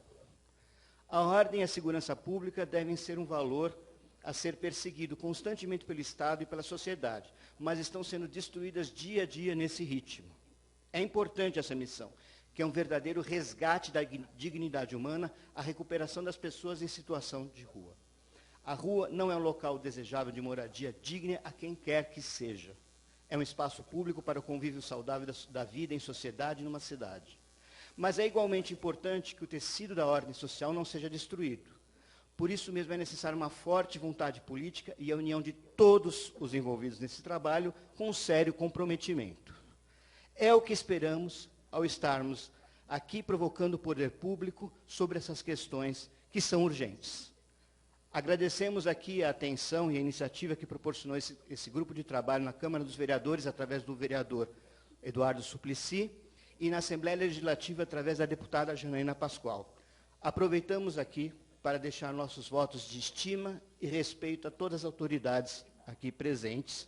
A ordem e a segurança pública devem ser um valor a ser perseguido constantemente pelo Estado e pela sociedade, mas estão sendo destruídas dia a dia nesse ritmo. É importante essa missão, que é um verdadeiro resgate da dignidade humana, a recuperação das pessoas em situação de rua. A rua não é um local desejável de moradia digna a quem quer que seja. É um espaço público para o convívio saudável da vida em sociedade numa cidade. Mas é igualmente importante que o tecido da ordem social não seja destruído. Por isso mesmo é necessária uma forte vontade política e a união de todos os envolvidos nesse trabalho com um sério comprometimento. É o que esperamos ao estarmos aqui provocando o poder público sobre essas questões que são urgentes. Agradecemos aqui a atenção e a iniciativa que proporcionou esse grupo de trabalho na Câmara dos Vereadores, através do vereador Eduardo Suplicy, e na Assembleia Legislativa, através da deputada Janaína Pascoal. Aproveitamos aqui para deixar nossos votos de estima e respeito a todas as autoridades aqui presentes.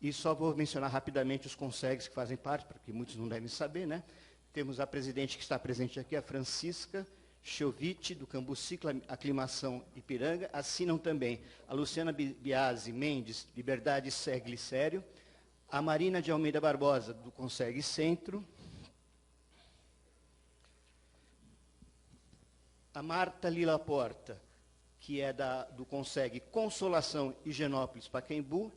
E só vou mencionar rapidamente os consegues que fazem parte, porque muitos não devem saber, né? Temos a presidente que está presente aqui, a Francisca Chioviti, do Cambuci Aclimação Ipiranga. Assinam também a Luciana Biasi Mendes, Liberdade Segue Glicério, a Marina de Almeida Barbosa, do Conseg Centro, a Marta Lila Porta, que é do Conseg Consolação Higienópolis Pacaembu,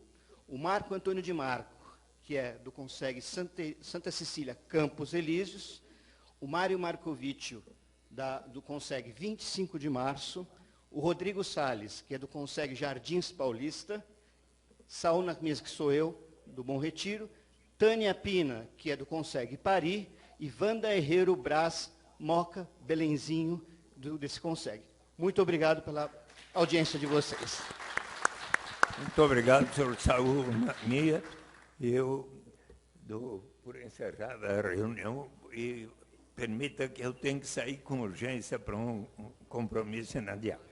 o Marco Antônio de Marco, que é do Conseg Santa Cecília Campos Elíseos, o Mário Marcovitch, do Conseg 25 de Março, o Rodrigo Salles, que é do Conseg Jardins Paulista, Saul na mesa, que sou eu, do Bom Retiro, Tânia Pina, que é do Conseg Paris, e Wanda Herrero Brás Moca Belenzinho, desse Conseg. Muito obrigado pela audiência de vocês. Muito obrigado, senhor Saul Mia. Eu dou por encerrada a reunião e permita que eu tenha que sair com urgência para um compromisso inadiável.